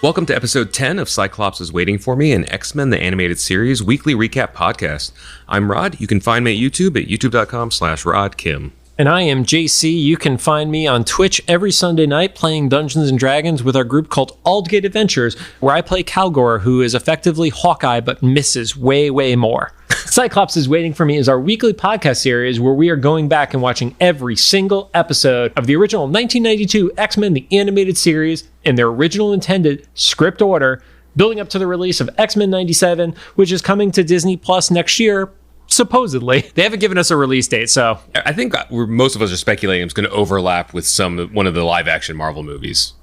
Welcome to episode 10 of Cyclops is Waiting for Me, an X-Men the Animated Series weekly recap podcast. I'm Rod. You can find me at YouTube at youtube.com/RodKim. And I am JC. You can find me on Twitch every Sunday night playing Dungeons & Dragons with our group called Aldgate Adventures, where I play Calgor, who is effectively Hawkeye but misses way, way more. Cyclops is Waiting for Me is our weekly podcast series where we are going back and watching every single episode of the original 1992 X-Men the Animated Series in their original intended script order, building up to the release of X-Men 97, which is coming to Disney Plus next year. Supposedly. They haven't given us a release date, so... I think most of us are speculating it's going to overlap with one of the live-action Marvel movies.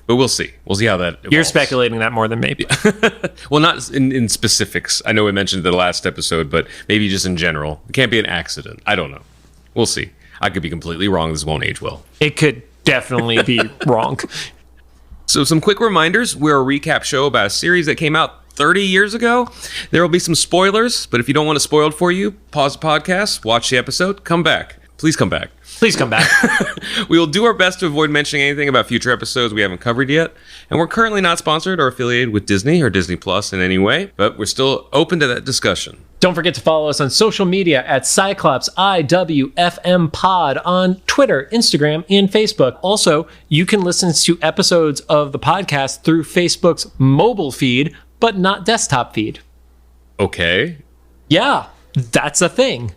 But we'll see. We'll see how that evolves. You're speculating that more than maybe. Well, not in specifics. I know we mentioned the last episode, but maybe just in general. It can't be an accident. I don't know. We'll see. I could be completely wrong. This won't age well. It could definitely be wrong. So some quick reminders. We're a recap show about a series that came out 30 years ago. There will be some spoilers, but if you don't want it spoiled for you, pause the podcast, watch the episode, come back. Please come back. Please come back. We will do our best to avoid mentioning anything about future episodes we haven't covered yet, and we're currently not sponsored or affiliated with Disney or Disney Plus in any way, but we're still open to that discussion. Don't forget to follow us on social media at Cyclops IWFM Pod on Twitter, Instagram, and Facebook. Also, you can listen to episodes of the podcast through Facebook's mobile feed, but not desktop feed. Okay. Yeah, that's a thing.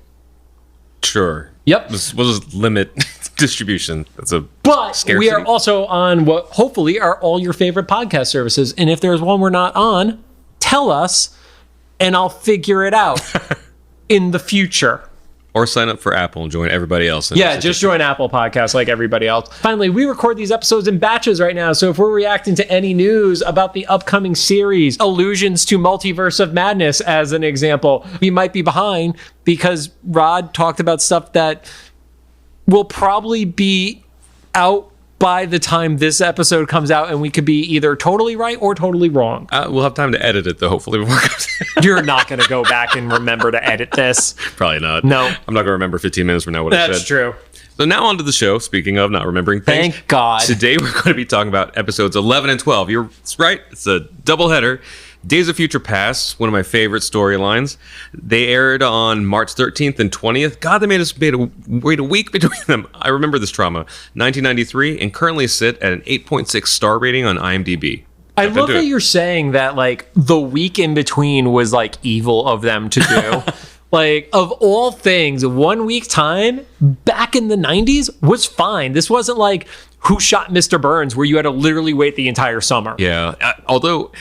Sure. Yep. We'll just limit distribution. That's a But scarcity. We are also on what hopefully are all your favorite podcast services. And if there's one we're not on, tell us and I'll figure it out in the future. Or sign up for Apple and join everybody else. Yeah, just join Apple Podcasts like everybody else. Finally, we record these episodes in batches right now, so if we're reacting to any news about the upcoming series, allusions to Multiverse of Madness, as an example, we might be behind because Rod talked about stuff that will probably be out by the time this episode comes out, and we could be either totally right or totally wrong. We'll have time to edit it, though, hopefully, before it comes out. You're not going to go back and remember to edit this. Probably not. No. I'm not going to remember 15 minutes from now what I said. That's true. So now on to the show. Speaking of not remembering things. Thank God. Today we're going to be talking about episodes 11 and 12. You're right. It's a doubleheader. Days of Future Past, one of my favorite storylines. They aired on March 13th and 20th. God, they made us wait a week between them. I remember this trauma. 1993, and currently sit at an 8.6 star rating on IMDb. I love that you're saying that, like, the week in between was, like, evil of them to do. Like, of all things, 1 week time back in the 90s was fine. This wasn't like Who Shot Mr. Burns, where you had to literally wait the entire summer. Yeah, although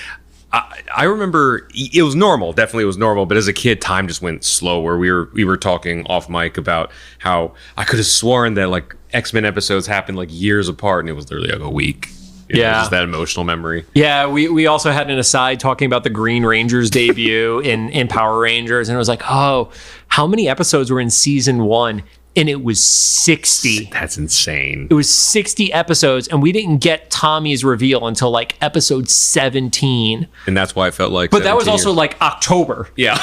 I remember it was normal. Definitely it was normal. But as a kid, time just went slower. We were talking off mic about how I could have sworn that, like, X-Men episodes happened, like, years apart, and it was literally, like, a week. It was just that emotional memory. Yeah, we also had an aside talking about the Green Ranger's debut in Power Rangers, and it was like, oh, how many episodes were in season 1? And it was 60. That's insane. It was 60 episodes, and we didn't get Tommy's reveal until, like, episode 17. And that's why I felt like. But that was also like October. Yeah.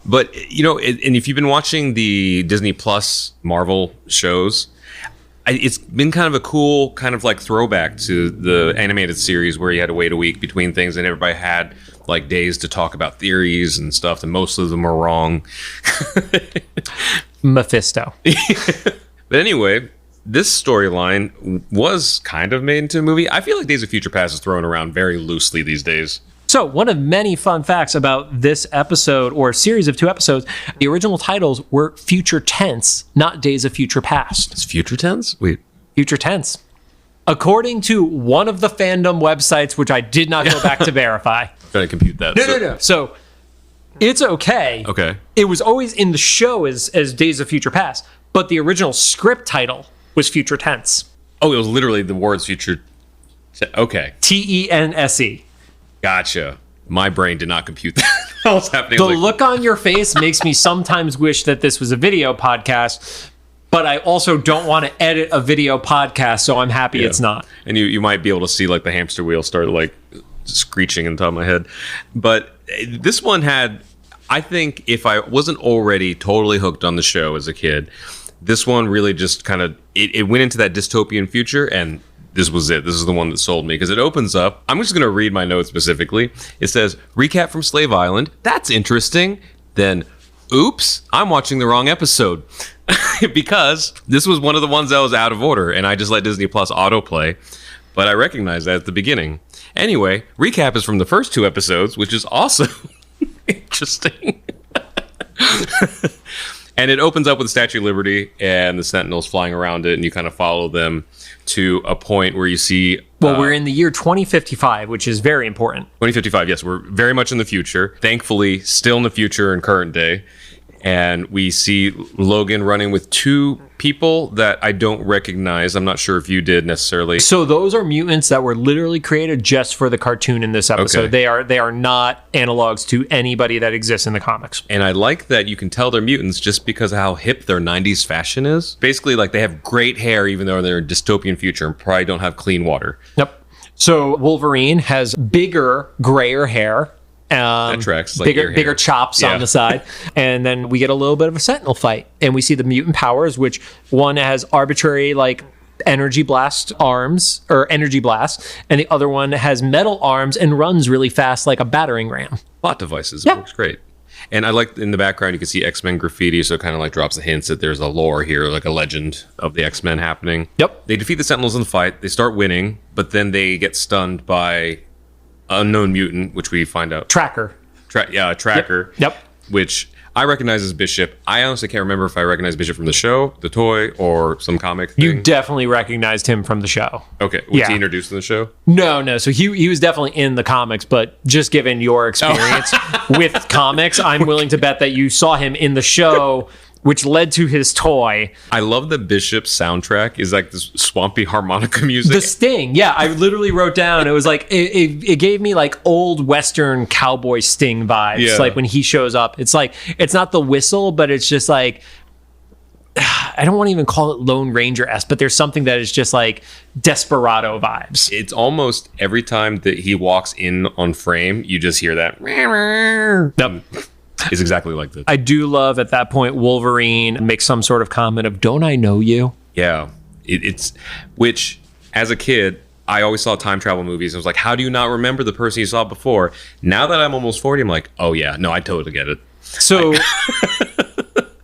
But, you know, and if you've been watching the Disney Plus Marvel shows, it's been kind of a cool kind of like throwback to the animated series where you had to wait a week between things and everybody had like days to talk about theories and stuff, and most of them were wrong. Mephisto. But anyway, this storyline was kind of made into a movie. I feel like Days of Future Past is thrown around very loosely these days. So, one of many fun facts about this episode, or series of 2 episodes, the original titles were future tense, not Days of Future Past. It's future tense? Wait. Future tense. According to one of the fandom websites, which I did not go back to verify. Trying to compute that. No. So, it's okay. Okay. It was always in the show as Days of Future Past, but the original script title was future tense. Oh, it was literally the words future. Okay. TENSE. Gotcha. My brain did not compute that. What was happening? The look on your face makes me sometimes wish that this was a video podcast, but I also don't want to edit a video podcast, so I'm happy it's not. And you might be able to see like the hamster wheel start like screeching on top of my head. But this one had, I think if I wasn't already totally hooked on the show as a kid, this one really just kind of, it went into that dystopian future, and this was it. This is the one that sold me because it opens up. I'm just going to read my notes specifically. It says, recap from Slave Island. That's interesting. Then, oops, I'm watching the wrong episode because this was one of the ones that was out of order and I just let Disney Plus autoplay. But I recognized that at the beginning. Anyway, recap is from the first 2 episodes, which is also interesting. And it opens up with the Statue of Liberty and the Sentinels flying around it, and you kind of follow them to a point where you see... Well, we're in the year 2055, which is very important. 2055, yes. We're very much in the future. Thankfully, still in the future in current day. And we see Logan running with 2 people that I don't recognize. I'm not sure if you did necessarily. So those are mutants that were literally created just for the cartoon in this episode. Okay. They are not analogs to anybody that exists in the comics. And I like that you can tell they're mutants just because of how hip their 90s fashion is. Basically, like they have great hair even though they're in a dystopian future and probably don't have clean water. Yep. So Wolverine has bigger, grayer hair. That tracks. Like bigger chops on the side. And then we get a little bit of a Sentinel fight. And we see the mutant powers, which one has arbitrary, like, energy blast arms, or energy blast, and the other one has metal arms and runs really fast like a battering ram. Plot devices. It works great. And I like in the background, you can see X-Men graffiti, so it kind of like drops the hints that there's a lore here, like a legend of the X-Men happening. Yep. They defeat the Sentinels in the fight. They start winning, but then they get stunned by unknown mutant, which we find out. Tracker. Tracker. Yep. Which I recognize as Bishop. I honestly can't remember if I recognize Bishop from the show, the toy, or some comic thing. You definitely recognized him from the show. Okay. Was he introduced in the show? No. So he was definitely in the comics, but just given your experience with comics, I'm willing to bet that you saw him in the show, which led to his toy. I love the Bishop soundtrack is like this swampy harmonica music. The Sting, yeah, I literally wrote down, it was like, it gave me like old Western cowboy Sting vibes, like when he shows up. It's like, it's not the whistle, but it's just like, I don't want to even call it Lone Ranger-esque, but there's something that is just like Desperado vibes. It's almost every time that he walks in on frame, you just hear that. Yep. It's exactly like that. I do love at that point Wolverine makes some sort of comment of, don't I know you? Yeah. It's which, as a kid, I always saw time travel movies. I was like, how do you not remember the person you saw before? Now that I'm almost 40, I'm like, oh yeah, no, I totally get it. So,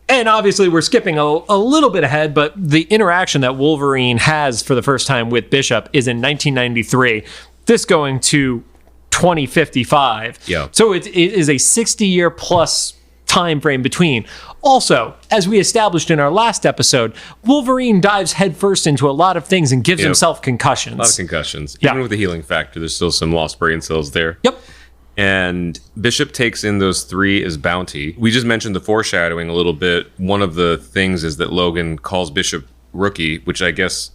and obviously we're skipping a little bit ahead, but the interaction that Wolverine has for the first time with Bishop is in 1993. This going to 2055. Yeah. So it is a 60-year plus time frame between. Also, as we established in our last episode, Wolverine dives headfirst into a lot of things and gives himself concussions. A lot of concussions. Even with the healing factor, there's still some lost brain cells there. Yep. And Bishop takes in those 3 as bounty. We just mentioned the foreshadowing a little bit. One of the things is that Logan calls Bishop Rookie, which I guess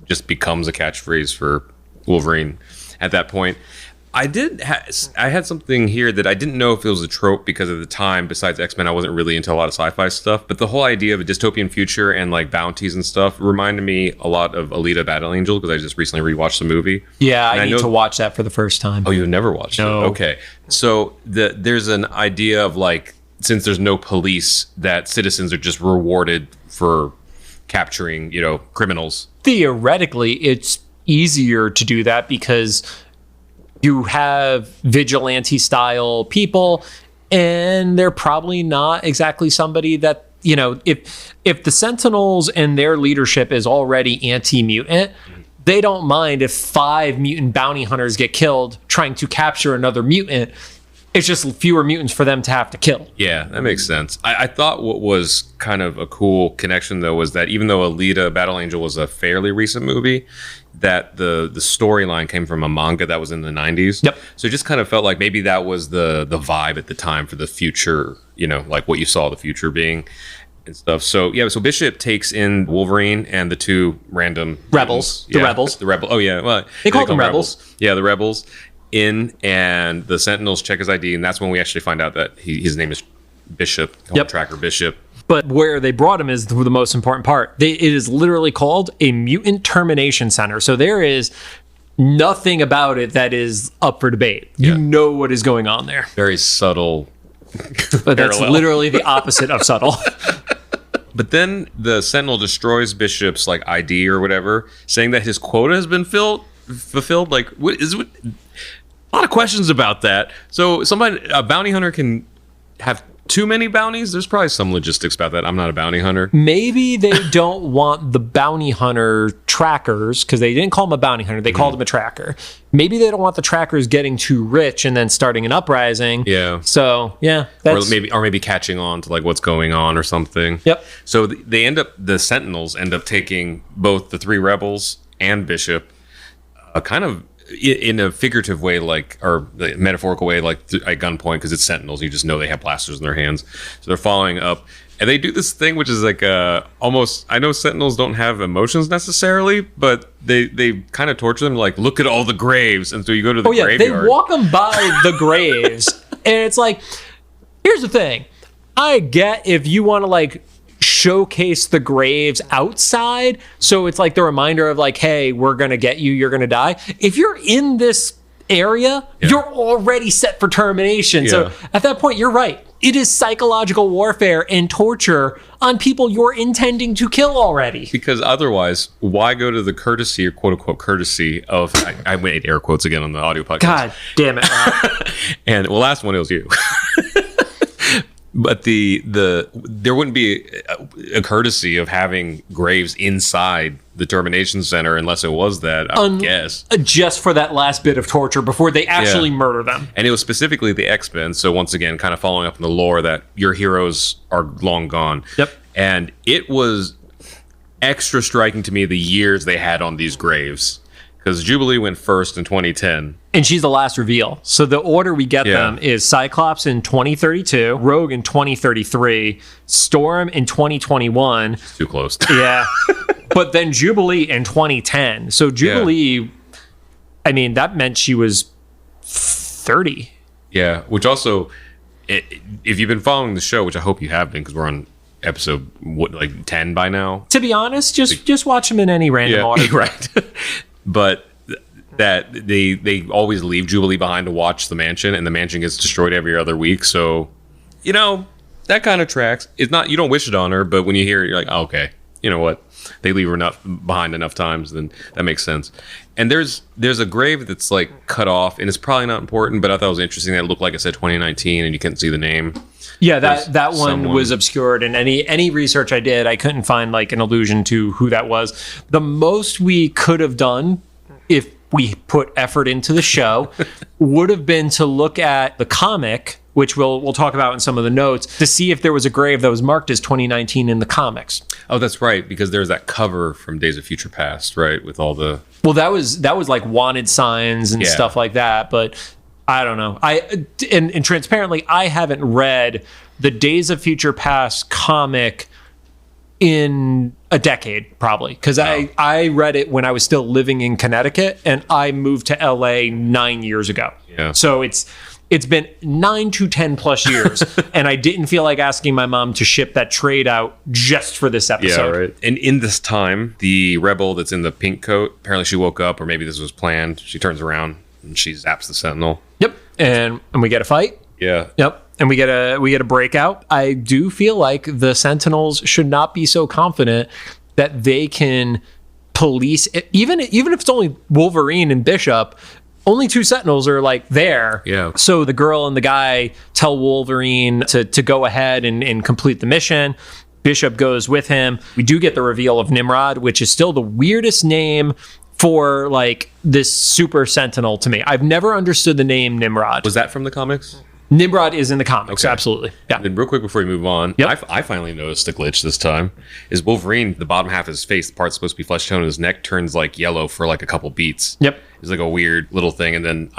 just becomes a catchphrase for Wolverine at that point. I had something here that I didn't know if it was a trope because at the time, besides X-Men, I wasn't really into a lot of sci-fi stuff. But the whole idea of a dystopian future and like bounties and stuff reminded me a lot of Alita Battle Angel because I just recently rewatched the movie. Yeah, I need to watch that for the first time. Oh, you've never watched it? Okay. So there's an idea of like, since there's no police, that citizens are just rewarded for capturing, criminals. Theoretically, it's easier to do that because you have vigilante style people and they're probably not exactly somebody that, if the Sentinels and their leadership is already anti-mutant, they don't mind if 5 mutant bounty hunters get killed trying to capture another mutant. It's just fewer mutants for them to have to kill. Yeah, that makes sense. I thought what was kind of a cool connection, though, was that even though Alita Battle Angel was a fairly recent movie, that the storyline came from a manga that was in the 90s. Yep. So it just kind of felt like maybe that was the vibe at the time for the future, like what you saw the future being and stuff. So, yeah, so Bishop takes in Wolverine and the 2 random... Rebels. Mutants. The Rebels. The Rebel. Oh, yeah. Well, they call them Rebels. Yeah, the Rebels. In, and the Sentinels check his ID, and that's when we actually find out that his name is Bishop. Tracker Bishop. But where they brought him is the most important part. It is literally called a Mutant Termination Center. So there is nothing about it that is up for debate. You know what is going on there. Very subtle. But that's literally the opposite of subtle. But then the Sentinel destroys Bishop's like ID or whatever, saying that his quota has been fulfilled. Like, what is it? A lot of questions about that. So a bounty hunter can have too many bounties. There's probably some logistics about that. I'm not a bounty hunter. Maybe they don't want the bounty hunter trackers, because they didn't call him a bounty hunter. They called him a tracker. Maybe they don't want the trackers getting too rich and then starting an uprising. Yeah. So, yeah. Or maybe catching on to like what's going on or something. Yep. So the Sentinels end up taking both the 3 rebels and Bishop, kind of in a figurative way, like, or the metaphorical way, like at gunpoint, because it's Sentinels. You just know they have blasters in their hands. So they're following up. And they do this thing, which is like almost, I know Sentinels don't have emotions necessarily, but they kind of torture them, like, look at all the graves. And so you go to the graveyard. They walk them by the graves. And it's like, here's the thing. I get if you want to, like, showcase the graves outside, so it's like the reminder of like, hey, we're gonna get you, you're gonna die. If you're in this area, you're already set for termination. So at that point, you're right. It is psychological warfare and torture on people you're intending to kill already. Because otherwise, why go to the courtesy, or quote unquote courtesy of, I made air quotes again on the audio podcast. God damn it. And well, last one, it was you. But there wouldn't be a courtesy of having graves inside the termination center unless it was that, I would guess. Just for that last bit of torture before they actually murder them. And it was specifically the X-Men, so once again, kind of following up on the lore that your heroes are long gone. Yep. And it was extra striking to me the years they had on these graves. Because Jubilee went first in 2010. And she's the last reveal. So the order we get them is Cyclops in 2032, Rogue in 2033, Storm in 2021. Too close. Yeah. But then Jubilee in 2010. So Jubilee, I mean, that meant she was 30. Yeah, which also, if you've been following the show, which I hope you have been, because we're on episode, 10 by now? To be honest, just watch them in any random order. Right. But that they always leave Jubilee behind to watch the mansion, and the mansion gets destroyed every other week. So, that kind of tracks. It's not, you don't wish it on her, but when you hear it, you're like, oh, okay, you know what? They leave her behind enough times, then that makes sense. And there's a grave that's like cut off, and it's probably not important, but I thought it was interesting that it looked like it said 2019, and you couldn't see the name. Yeah, that one was obscured, and any research I did, I couldn't find like an allusion to who that was. The most we could have done, if we put effort into the show, would have been to look at the comic, which we'll talk about in some of the notes, to see if there was a grave that was marked as 2019 in the comics. Oh, that's right, because there's that cover from Days of Future Past, right, with all the... Well, that was like wanted signs and stuff like that, but I don't know. And transparently, I haven't read the Days of Future Past comic in a decade, probably, because I read it when I was still living in Connecticut, and I moved to LA 9 years ago. Yeah. So it's been 9 to 10 plus years, and I didn't feel like asking my mom to ship that trade out just for this episode. Yeah, right. And in this time, the rebel that's in the pink coat, apparently she woke up, or maybe this was planned. She turns around and she zaps the Sentinel. Yep. And we get a fight. Yeah. Yep. And we get a breakout. I do feel like the Sentinels should not be so confident that they can police it. Even if it's only Wolverine and Bishop, only 2 Sentinels are like there. Yeah. So the girl and the guy tell Wolverine to go ahead and complete the mission. Bishop goes with him. We do get the reveal of Nimrod, which is still the weirdest name for like this super Sentinel to me. I've never understood the name Nimrod. Was that from the comics? Nimrod is in the comics, absolutely. Yeah. And then real quick before we move on, I finally noticed the glitch this time. Is Wolverine, the bottom half of his face, the part supposed to be flesh tone, his neck turns like yellow for like a couple beats. Yep. It's like a weird little thing. And then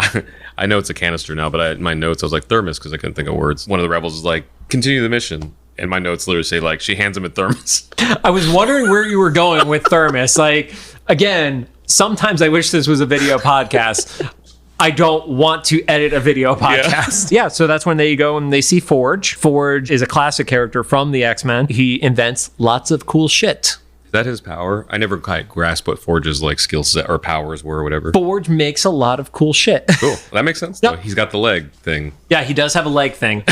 I know it's a canister now, but in my notes I was like thermos because I couldn't think of words. One of the rebels is like, continue the mission. And my notes literally say like, she hands him a thermos. I was wondering where you were going with thermos. Like, again, sometimes I wish this was a video podcast. I don't want to edit a video podcast. Yeah, so that's when they go and they see Forge. Forge is a classic character from the X-Men. He invents lots of cool shit. Is that his power? I never quite grasped what Forge's like skill set or powers were or whatever. Forge makes a lot of cool shit. Cool. Well, that makes sense. Yep. He's got the leg thing. Yeah, he does have a leg thing.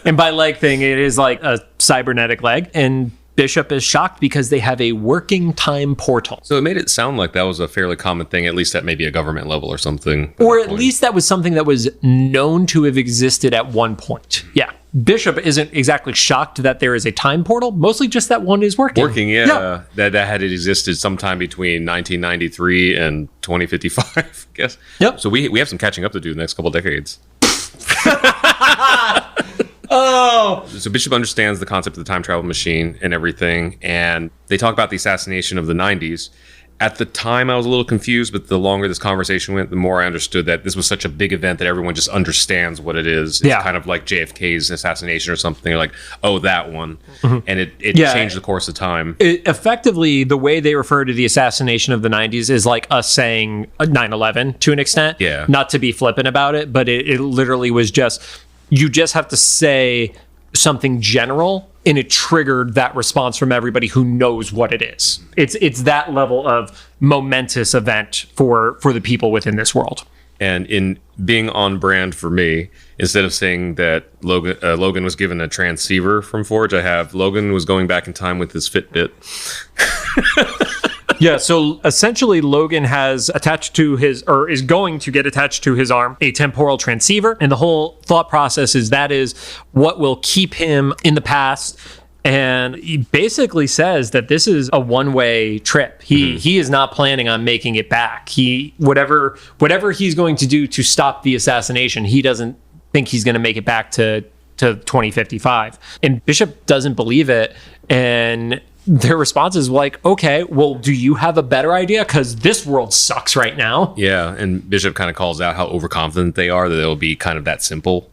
And by leg thing, it is like a cybernetic leg. And Bishop is shocked because they have a working time portal. So it made it sound like that was a fairly common thing, at least at maybe a government level or something. Or at least that was something that was known to have existed at one point. Yeah. Bishop isn't exactly shocked that there is a time portal, mostly just that one is working. Yeah. That had existed sometime between 1993 and 2055, I guess. Yep. So we have some catching up to do in the next couple decades. Oh! So Bishop understands the concept of the time travel machine and everything, and they talk about the assassination of the 90s. At the time, I was a little confused, but the longer this conversation went, the more I understood that this was such a big event that everyone just understands what it is. It's kind of like JFK's assassination or something. They're like, oh, that one. Mm-hmm. And it changed the course of time. Effectively, the way they refer to the assassination of the 90s is like us saying 9/11 to an extent. Yeah. Not to be flippant about it, but it literally was just, you just have to say something general, and it triggered that response from everybody who knows what it is. It's that level of momentous event for the people within this world. And in being on brand for me, instead of saying that Logan was given a transceiver from Forge, I have Logan was going back in time with his Fitbit. Yeah, so essentially Logan has attached to his, or is going to get attached to his arm, a temporal transceiver. And the whole thought process is that is what will keep him in the past. And he basically says that this is a one-way trip. He is not planning on making it back. Whatever he's going to do to stop the assassination, he doesn't think he's going to make it back to 2055. And Bishop doesn't believe it. And their response is like, okay, well, do you have a better idea? Because this world sucks right now. Yeah, and Bishop kind of calls out how overconfident they are that it'll be kind of that simple,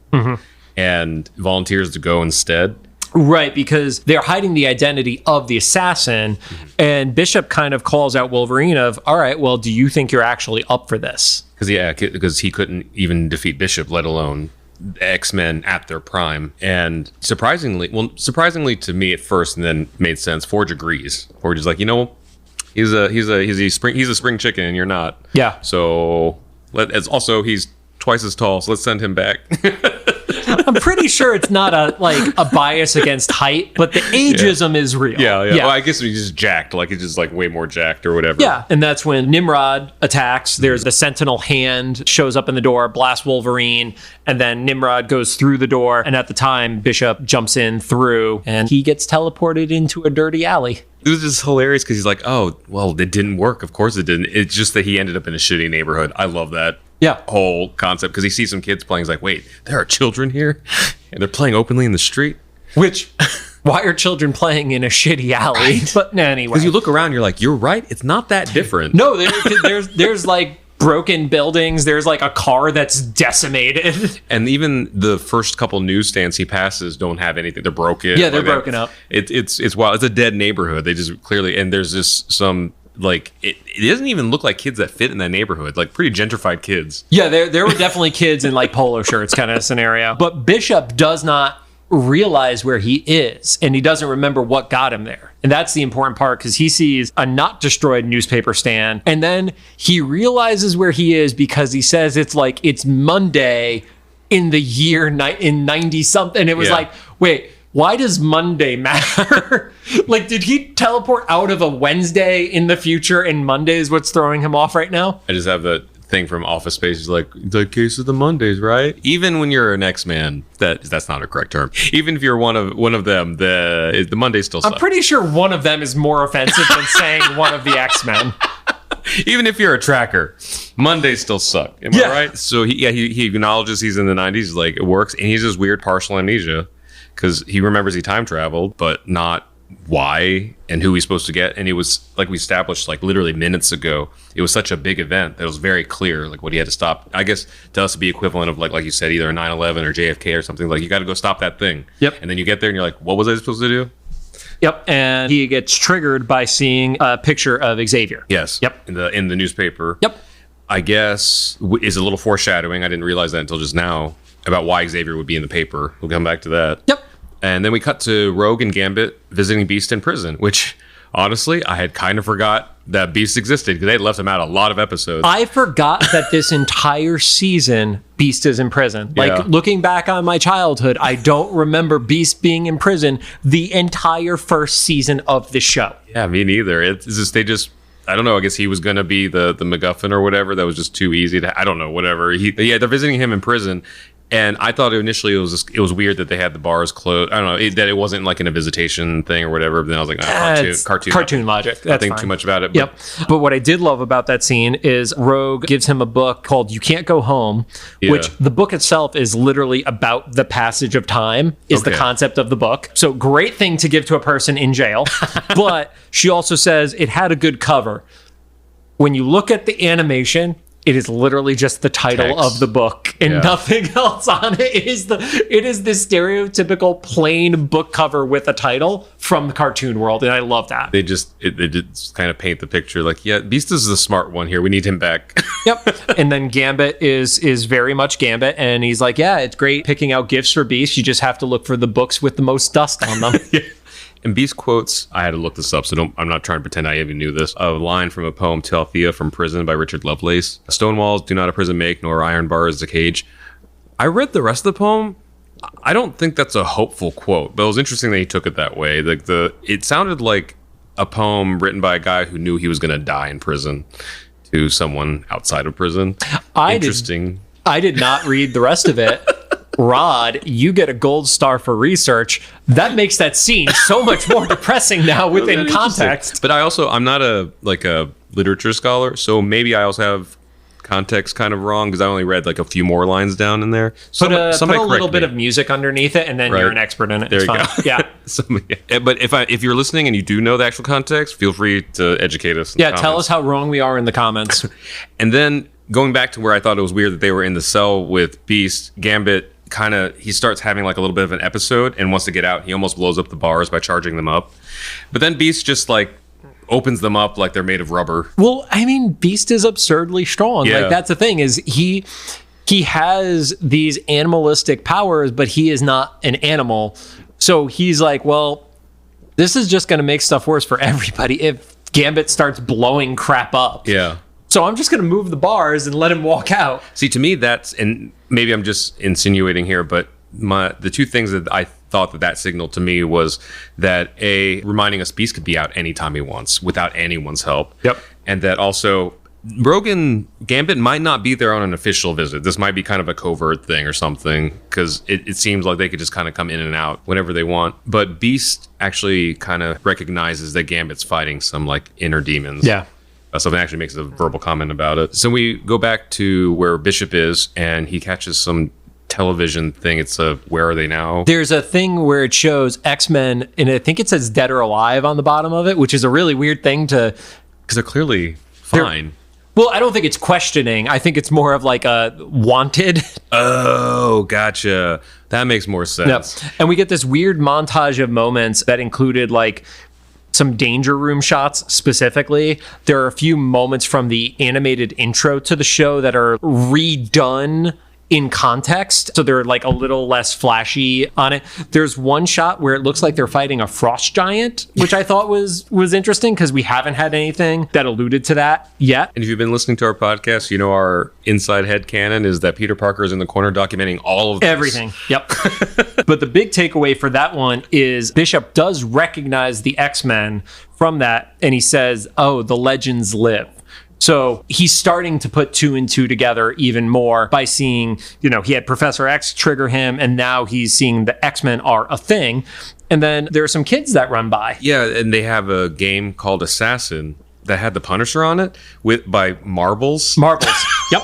and volunteers to go instead. Right, because they're hiding the identity of the assassin, and Bishop kind of calls out Wolverine of, all right, well, do you think you're actually up for this? Because he couldn't even defeat Bishop, let alone X-Men at their prime. And surprisingly to me at first, and then made sense, Forge agrees. Forge is like, he's a spring chicken and you're not. Yeah. So he's twice as tall, so let's send him back. I'm pretty sure it's not a bias against height, but the ageism is real. Yeah. Well, I guess he's just jacked, like he's just like way more jacked or whatever. Yeah, and that's when Nimrod attacks. There's the Sentinel hand shows up in the door, blasts Wolverine, and then Nimrod goes through the door. And at the time, Bishop jumps in through, and he gets teleported into a dirty alley. It was just hilarious because he's like, oh, well, it didn't work. Of course it didn't. It's just that he ended up in a shitty neighborhood. I love that. Yeah. Whole concept, because he sees some kids playing. He's like, wait, there are children here and they're playing openly in the street. Which, why are children playing in a shitty alley? Right. But anyway, because you look around, you're like, you're right, it's not that different. No, there's like broken buildings. There's like a car that's decimated. And even the first couple newsstands he passes don't have anything. They're broken. Yeah, they're broken up. It's wild. It's a dead neighborhood. They just clearly, and there's just some, like, it doesn't even look like kids that fit in that neighborhood, like pretty gentrified kids. Yeah, there were definitely kids in like polo shirts kind of scenario. But Bishop does not realize where he is, and he doesn't remember what got him there. And that's the important part, because he sees a not destroyed newspaper stand, and then he realizes where he is because he says it's Monday in the year in 90 something. And it was like, wait, why does Monday matter? Like, did he teleport out of a Wednesday in the future and Monday is what's throwing him off right now? I just have that thing from Office Space. Is like, the case of the Mondays, right? Even when you're an X-Man, that's not a correct term. Even if you're one of them, the Mondays still suck. I'm pretty sure one of them is more offensive than saying one of the X-Men. Even if you're a tracker, Mondays still suck. Am I right? So he acknowledges he's in the 90s, like it works, and he's just weird partial amnesia. Because he remembers he time traveled, but not why and who he's supposed to get. And it was, like we established, like literally minutes ago, it was such a big event that it was very clear, like what he had to stop. I guess to us, it'd be equivalent of like you said, either a 9/11 or JFK or something. Like, you got to go stop that thing. Yep. And then you get there and you're like, what was I supposed to do? Yep. And he gets triggered by seeing a picture of Xavier. Yes. Yep. In the newspaper. Yep. I guess is a little foreshadowing. I didn't realize that until just now about why Xavier would be in the paper. We'll come back to that. Yep. And then we cut to Rogue and Gambit visiting Beast in prison, which, honestly, I had kind of forgot that Beast existed because they left him out a lot of episodes. I forgot that this entire season, Beast is in prison. Yeah. Like, looking back on my childhood, I don't remember Beast being in prison the entire first season of the show. Yeah, me neither. It's just I don't know. I guess he was gonna be the MacGuffin or whatever. That was just too easy to. I don't know. Whatever. They're visiting him in prison, and I thought initially it was weird that they had the bars closed. I don't know that it wasn't like in a visitation thing or whatever. But then I was like, cartoon logic. That's think fine. too much about it. Yep. But what I did love about that scene is Rogue gives him a book called "You Can't Go Home," which the book itself is literally about the passage of time. Is the concept of the book. So great thing to give to a person in jail. But she also says it had a good cover. When you look at the animation, it is literally just the title of the book and nothing else on it. It is the stereotypical plain book cover with a title from the cartoon world, and I love that. They just kind of paint the picture like, yeah, Beast is the smart one here. We need him back. Yep. And then Gambit is very much Gambit, and he's like, yeah, it's great picking out gifts for Beast. You just have to look for the books with the most dust on them. And Beast quotes, I had to look this up, so I'm not trying to pretend I even knew this. A line from a poem, To Althea from Prison by Richard Lovelace. Stone walls do not a prison make, nor iron bars a cage. I read the rest of the poem. I don't think that's a hopeful quote, but it was interesting that he took it that way. Like it sounded like a poem written by a guy who knew he was going to die in prison to someone outside of prison. Interesting. I did not read the rest of it. Rod, you get a gold star for research. That makes that scene so much more depressing now within context. But I'm not a literature scholar, so maybe I also have context kind of wrong because I only read like a few more lines down in there. Put a little bit of music underneath it, and then you're an expert in it. There you go. Yeah. But if you're listening and you do know the actual context, feel free to educate us. Yeah, tell us how wrong we are in the comments. And then going back to where I thought it was weird that they were in the cell with Beast, Gambit he starts having like a little bit of an episode and wants to get out. He almost blows up the bars by charging them up. But then Beast just like opens them up like they're made of rubber. Well, I mean, Beast is absurdly strong. Yeah. Like, that's the thing, is he has these animalistic powers, but he is not an animal. So he's like, well, this is just going to make stuff worse for everybody if Gambit starts blowing crap up. Yeah. So I'm just going to move the bars and let him walk out. See, to me, and maybe I'm just insinuating here, but the two things that I thought that signaled to me was that reminding us Beast could be out anytime he wants without anyone's help. Yep. And that also Gambit might not be there on an official visit. This might be kind of a covert thing or something, because it seems like they could just kind of come in and out whenever they want. But Beast actually kind of recognizes that Gambit's fighting some like inner demons. Yeah. Something actually makes a verbal comment about it. So we go back to where Bishop is, and he catches some television thing. It's Where Are They Now? There's a thing where it shows X-Men, and I think it says Dead or Alive on the bottom of it, which is a really weird thing to... Because they're clearly fine. Well, I don't think it's questioning. I think it's more of like a wanted. Oh, gotcha. That makes more sense. Yep. And we get this weird montage of moments that included like some danger room shots specifically. There are a few moments from the animated intro to the show that are redone in context, so they're like a little less flashy on it. There's one shot where it looks like they're fighting a frost giant, which I thought was interesting because we haven't had anything that alluded to that yet. And if you've been listening to our podcast, you know our inside headcanon is that Peter Parker is in the corner documenting all of this. Everything. Yep. But the big takeaway for that one is Bishop does recognize the X-Men from that, and he says, oh, the legends live. So he's starting to put two and two together even more by seeing, he had Professor X trigger him, and now he's seeing the X-Men are a thing. And then there are some kids that run by. Yeah, and they have a game called Assassin that had the Punisher on it by Marbles. Yep.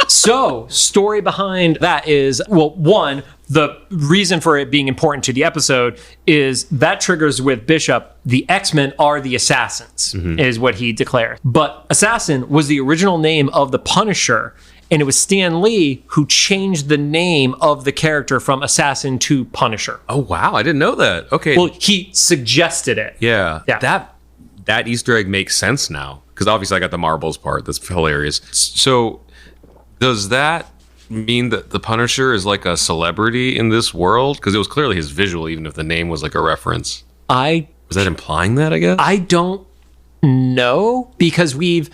So, story behind that is, well, one, the reason for it being important to the episode is that triggers with Bishop, the X-Men are the assassins, is what he declared. But Assassin was the original name of the Punisher, and it was Stan Lee who changed the name of the character from Assassin to Punisher. Oh, wow. I didn't know that. Okay. Well, he suggested it. Yeah. That Easter egg makes sense now, because obviously I got the Marbles part. That's hilarious. So does that mean that the Punisher is like a celebrity in this world? Because it was clearly his visual, even if the name was like a reference. Was that implying that, I guess? I don't know, because we've,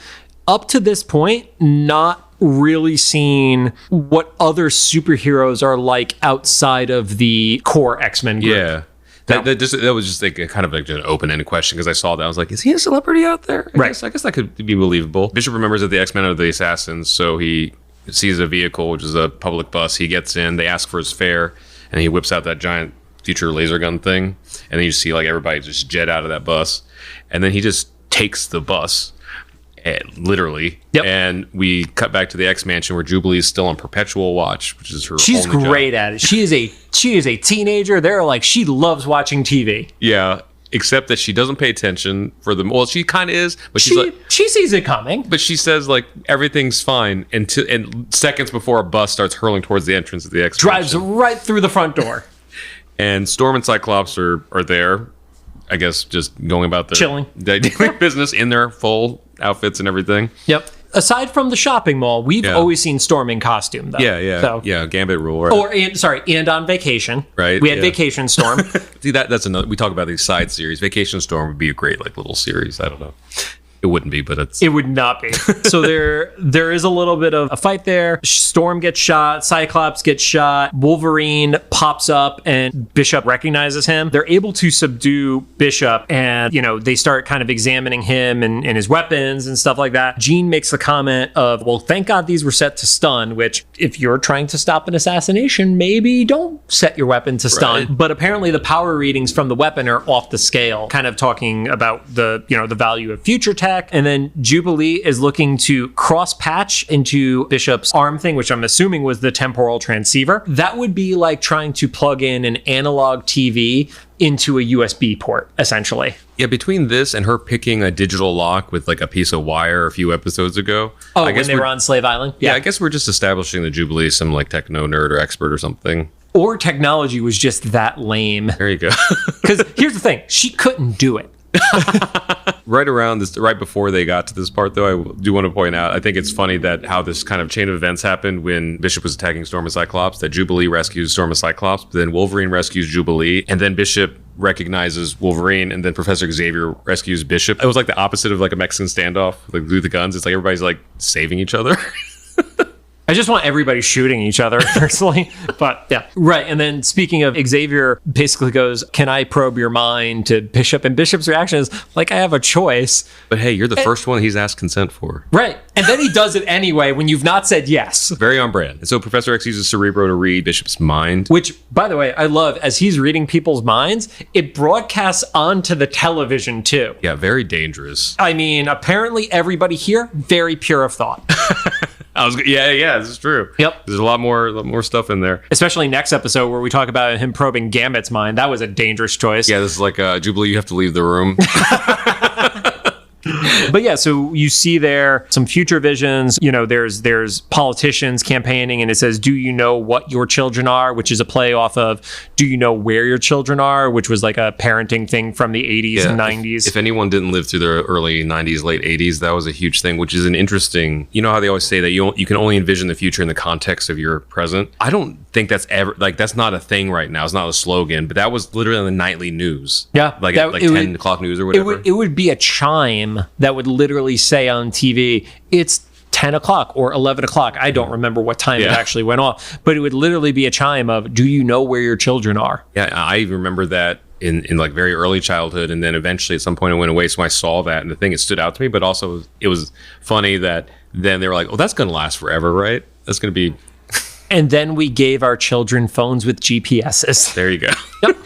up to this point, not really seen what other superheroes are like outside of the core X-Men group. Yeah. That was just like a kind of like an open-ended question because I saw that. I was like, is he a celebrity out there? I guess that could be believable. Bishop remembers that the X-Men are the assassins, so he sees a vehicle, which is a public bus. He gets in, they ask for his fare, and he whips out that giant future laser gun thing. And then you see like everybody just jet out of that bus. And then he just takes the bus. Literally. Yep. And we cut back to the X Mansion where Jubilee is still on perpetual watch, which is her She's only great job. at it. She is a teenager. They're like, she loves watching TV. Yeah, except that she doesn't pay attention for them. Well, she kind of is, but she's like, she sees it coming. but she says like everything's fine and seconds before a bus starts hurling towards the entrance of the X Drives Mansion. right through the front door. And Storm and Cyclops are there, I guess, just going about their Chilling. daily business in their full outfits and everything. Yep. Aside from the shopping mall, we've always seen Storm in costume, though. Yeah, Gambit rule. Right? And on vacation. Right, We had yeah. Vacation Storm. See, that's another. We talk about these side series. Vacation Storm would be a great like little series. I don't know. It wouldn't be, but it's. It would not be. So there is a little bit of a fight there. Storm gets shot. Cyclops gets shot. Wolverine pops up and Bishop recognizes him. They're able to subdue Bishop and, they start kind of examining him and his weapons and stuff like that. Jean makes the comment of, well, thank God these were set to stun, which if you're trying to stop an assassination, maybe don't set your weapon to stun. Right. But apparently the power readings from the weapon are off the scale, kind of talking about the value of future tech. And then Jubilee is looking to cross patch into Bishop's arm thing, which I'm assuming was the temporal transceiver. That would be like trying to plug in an analog TV into a USB port, essentially. Yeah, between this and her picking a digital lock with like a piece of wire a few episodes ago. Oh, I guess when they were on Slave Island? Yeah, I guess we're just establishing that Jubilee is some like techno nerd or expert or something. Or technology was just that lame. There you go. Because here's the thing, she couldn't do it. Right before they got to this part, though, I do want to point out, I think it's funny that how this kind of chain of events happened when Bishop was attacking Storm and Cyclops, that Jubilee rescues Storm and Cyclops, but then Wolverine rescues Jubilee, and then Bishop recognizes Wolverine, and then Professor Xavier rescues Bishop. It was like the opposite of like a Mexican standoff, like through the guns. It's like everybody's like saving each other. I just want everybody shooting each other, personally. But yeah. Right. And then speaking of, Xavier basically goes, can I probe your mind to Bishop? And Bishop's reaction is like, I have a choice. But hey, you're the first one he's asked consent for. Right. And then he does it anyway when you've not said yes. Very on brand. And so Professor X uses Cerebro to read Bishop's mind. Which, by the way, I love. As he's reading people's minds, it broadcasts onto the television too. Yeah, very dangerous. I mean, apparently everybody here, very pure of thought. Yeah, this is true. Yep. There's a lot more stuff in there. Especially next episode where we talk about him probing Gambit's mind. That was a dangerous choice. Yeah, this is like Jubilee, you have to leave the room. But yeah, so you see there some future visions. There's politicians campaigning, and it says, "Do you know what your children are?" Which is a play off of "Do you know where your children are?" Which was like a parenting thing from the 80s and 90s. If anyone didn't live through the early 90s, late 80s, that was a huge thing, which is an interesting. You know how they always say that you can only envision the future in the context of your present. I don't think that's ever that's not a thing right now. It's not a slogan, but that was literally on the nightly news. Yeah, like 10 o'clock news or whatever. It would be a chime that would literally say on TV, it's 10 o'clock or 11 o'clock. I don't remember what time it actually went off, but it would literally be a chime of, do you know where your children are? Yeah, I remember that in like very early childhood, and then eventually at some point it went away, so I saw that, and the thing, it stood out to me, but also it was funny that then they were like, oh, that's going to last forever, right? That's going to be... And then we gave our children phones with GPSs. There you go. Yep.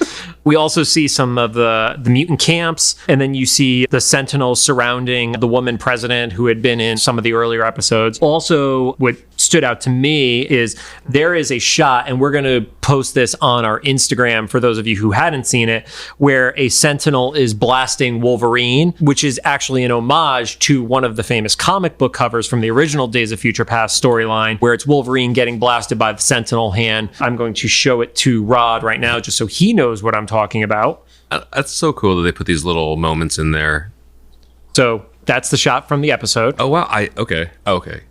We also see some of the mutant camps, and then you see the Sentinels surrounding the woman president who had been in some of the earlier episodes. Also, what stood out to me is there is a shot, and we're going to post this on our Instagram for those of you who hadn't seen it, where a Sentinel is blasting Wolverine, which is actually an homage to one of the famous comic book covers from the original Days of Future Past storyline, where it's Wolverine getting blasted by the Sentinel hand. I'm going to show it to Rod right now just so he knows what I'm talking about. That's so cool that they put these little moments in there. So that's the shot from the episode. Oh, wow. Okay.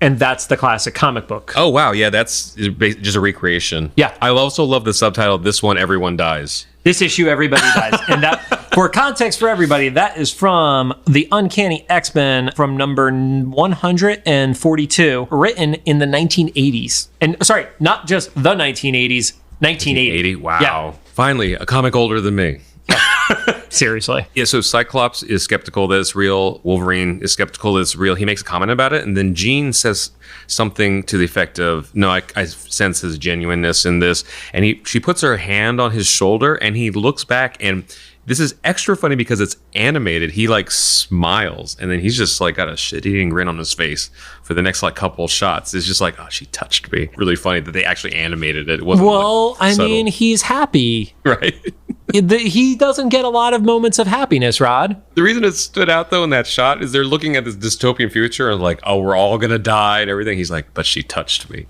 And that's the classic comic book. Oh, wow. Yeah, that's just a recreation. Yeah. I also love the subtitle, "This One, Everyone Dies." This issue, everybody dies. And that, For context for everybody, that is from the Uncanny X-Men from number 142, written in the 1980s. And sorry, not just the 1980s, 1980. Wow. Yeah. Finally, a comic older than me. Seriously. Yeah, so Cyclops is skeptical that it's real. Wolverine is skeptical that it's real. He makes a comment about it, and then Jean says something to the effect of, no, I sense his genuineness in this. And she puts her hand on his shoulder, and he looks back, and this is extra funny because it's animated. He like smiles, and then he's just like got a shit-eating grin on his face for the next like couple shots. It's just like, oh, she touched me. Really funny that they actually animated it. It wasn't Well, like, subtle. I mean, he's happy. Right. He doesn't get a lot of moments of happiness, Rod. The reason it stood out, though, in that shot is they're looking at this dystopian future and like, oh, we're all going to die and everything. He's like, but she touched me.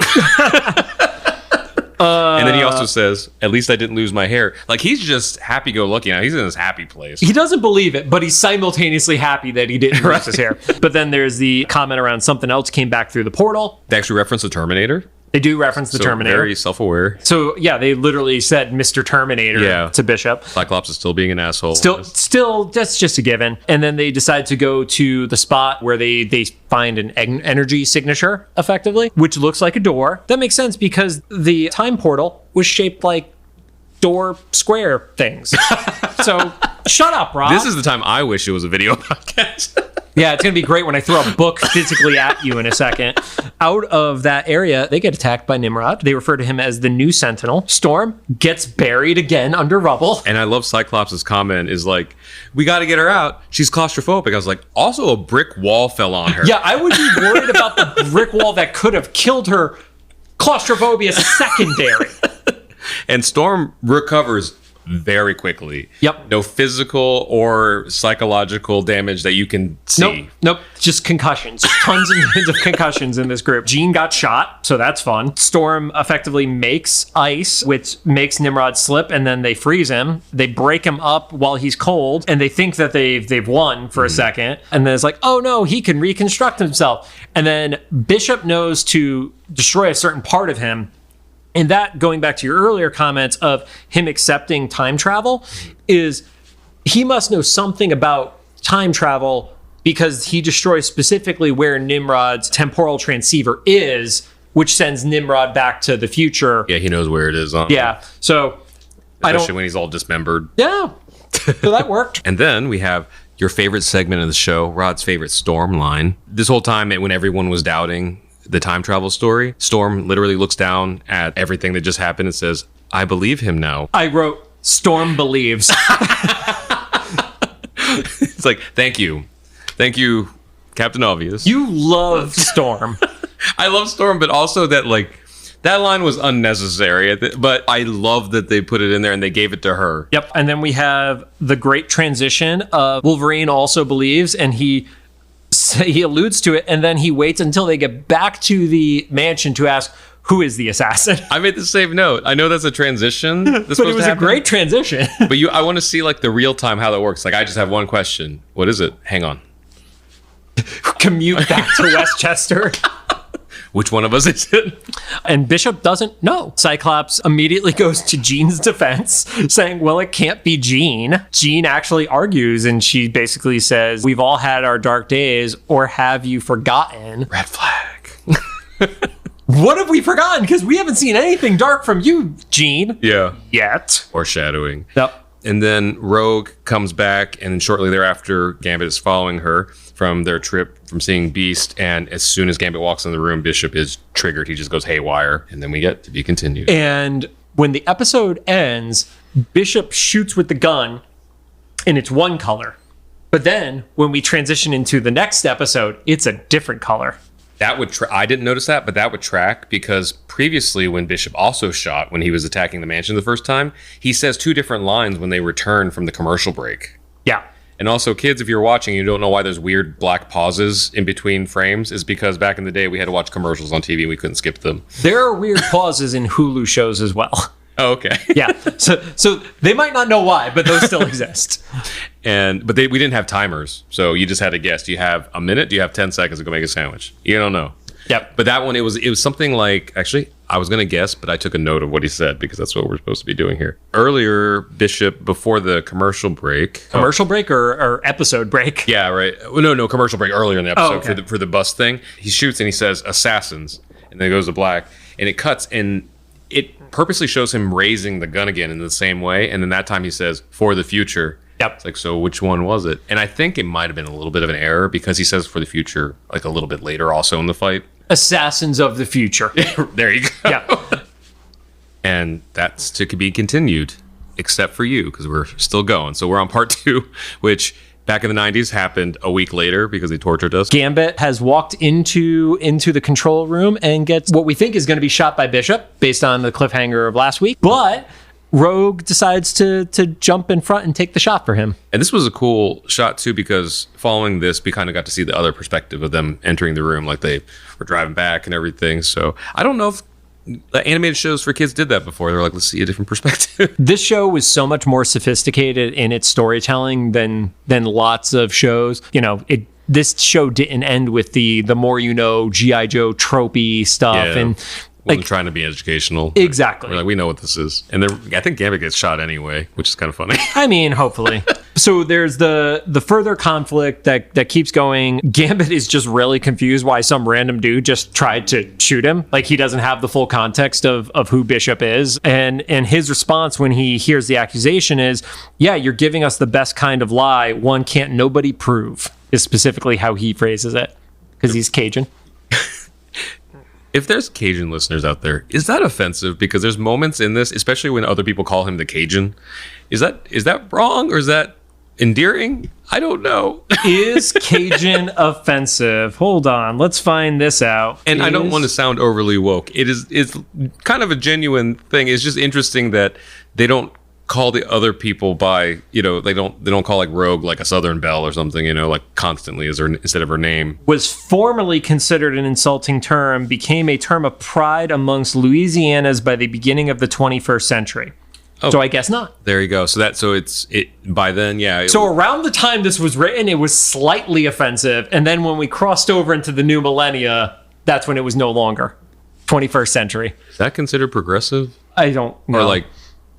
And then he also says, at least I didn't lose my hair. Like, he's just happy-go-lucky now. He's in his happy place. He doesn't believe it, but he's simultaneously happy that he didn't lose his hair. But then there's the comment around something else came back through the portal. They actually reference the Terminator. They do reference the Terminator. Very self-aware. So, yeah, they literally said Mr. Terminator to Bishop. Cyclops is still being an asshole. Still, that's just a given. And then they decide to go to the spot where they find an energy signature, effectively, which looks like a door. That makes sense because the time portal was shaped like door square things. So, shut up, Rob. This is the time I wish it was a video podcast. Yeah, it's going to be great when I throw a book physically at you in a second. Out of that area, they get attacked by Nimrod. They refer to him as the new Sentinel. Storm gets buried again under rubble. And I love Cyclops' comment is like, we got to get her out. She's claustrophobic. I was like, also a brick wall fell on her. Yeah, I would be worried about the brick wall that could have killed her. Claustrophobia secondary. And Storm recovers very quickly. Yep. No physical or psychological damage that you can see. Nope. Just concussions. Tons and tons of concussions in this group. Jean got shot, so that's fun. Storm effectively makes ice, which makes Nimrod slip, and then they freeze him. They break him up while he's cold, and they think that they've won for a second. And then it's like, oh no, he can reconstruct himself. And then Bishop knows to destroy a certain part of him. And that, going back to your earlier comments of him accepting time travel, is he must know something about time travel because he destroys specifically where Nimrod's temporal transceiver is, which sends Nimrod back to the future. Yeah, he knows where it is. Yeah, so especially when he's all dismembered. Yeah, so that worked. And then we have your favorite segment of the show, Rod's favorite Storm line. This whole time, when everyone was doubting the time travel story, Storm literally looks down at everything that just happened and says, I believe him now. I wrote, Storm believes. It's like, thank you, Captain Obvious. You love Storm. I love Storm, but also that line was unnecessary, but I love that they put it in there and they gave it to her. Yep. And then we have the great transition of Wolverine also believes, and he alludes to it, and then he waits until they get back to the mansion to ask, who is the assassin? I made the same note. I know that's a transition. But it was a great transition. But I want to see the real time how that works. I just have one question. What is it? Hang on. Commute back to Westchester. Which one of us is it? And Bishop doesn't know. Cyclops immediately goes to Jean's defense, saying, well, it can't be Jean. Jean actually argues, and she basically says, we've all had our dark days, or have you forgotten? Red flag. What have we forgotten? Because we haven't seen anything dark from you, Jean. Yeah. Yet. Foreshadowing. Yep. And then Rogue comes back, and shortly thereafter, Gambit is following her from their trip from seeing Beast. And as soon as Gambit walks in the room, Bishop is triggered. He just goes haywire. And then we get to be continued. And when the episode ends, Bishop shoots with the gun, and it's one color. But then when we transition into the next episode, it's a different color. That would I didn't notice that, but that would track because previously when Bishop also shot when he was attacking the mansion the first time, he says two different lines when they return from the commercial break. Yeah. And also, kids, if you're watching, you don't know why there's weird black pauses in between frames, is because back in the day we had to watch commercials on TV and we couldn't skip them. There are weird pauses in Hulu shows as well. Oh, okay. Yeah. So they might not know why, but those still exist. But we didn't have timers, so you just had to guess. Do you have a minute? Do you have 10 seconds to go make a sandwich? You don't know. Yep. But that one, it was something like, actually, I was going to guess, but I took a note of what he said because that's what we're supposed to be doing here. Earlier, Bishop, before the commercial break. Commercial break or episode break? Yeah, right. Well, no, commercial break earlier in the episode okay. for the bus thing. He shoots and he says, assassins. And then it goes to black. And it cuts and it purposely shows him raising the gun again in the same way. And then that time he says, for the future. Yep. It's like, so which one was it? And I think it might have been a little bit of an error because he says for the future, like a little bit later also in the fight. Assassins of the future. There you go. Yeah. And that's to be continued, except for you, because we're still going. So we're on part 2, which back in the 90s happened a week later because they tortured us. Gambit has walked into the control room and gets what we think is going to be shot by Bishop based on the cliffhanger of last week. But Rogue decides to jump in front and take the shot for him. And this was a cool shot, too, because following this, we kind of got to see the other perspective of them entering the room, like they were driving back and everything. So I don't know if the animated shows for kids did that before. They're like, let's see a different perspective. This show was so much more sophisticated in its storytelling than lots of shows. You know, this show didn't end with the more you know, G.I. Joe tropey stuff. Yeah. And Wasn't trying to be educational. Exactly. We're like, we know what this is. And then I think Gambit gets shot anyway, which is kind of funny. I mean, hopefully. So there's the further conflict that keeps going. Gambit is just really confused why some random dude just tried to shoot him. Like, he doesn't have the full context of who Bishop is. And his response when he hears the accusation is, yeah, you're giving us the best kind of lie one can't nobody prove, is specifically how he phrases it, because he's Cajun. If there's Cajun listeners out there, is that offensive? Because there's moments in this, especially when other people call him the Cajun. Is that wrong or is that endearing? I don't know. Is Cajun offensive? Hold on, let's find this out. And I don't want to sound overly woke. It's kind of a genuine thing. It's just interesting that they don't call the other people by, you know, they don't call like Rogue like a Southern Belle or something, you know, like constantly instead of her name. Was formerly considered an insulting term, became a term of pride amongst Louisianas by the beginning of the 21st century. Oh, so I guess not. There you go. So it's by then, yeah. So around the time this was written, it was slightly offensive. And then when we crossed over into the new millennia, that's when it was no longer 21st century. Is that considered progressive? I don't know. Or like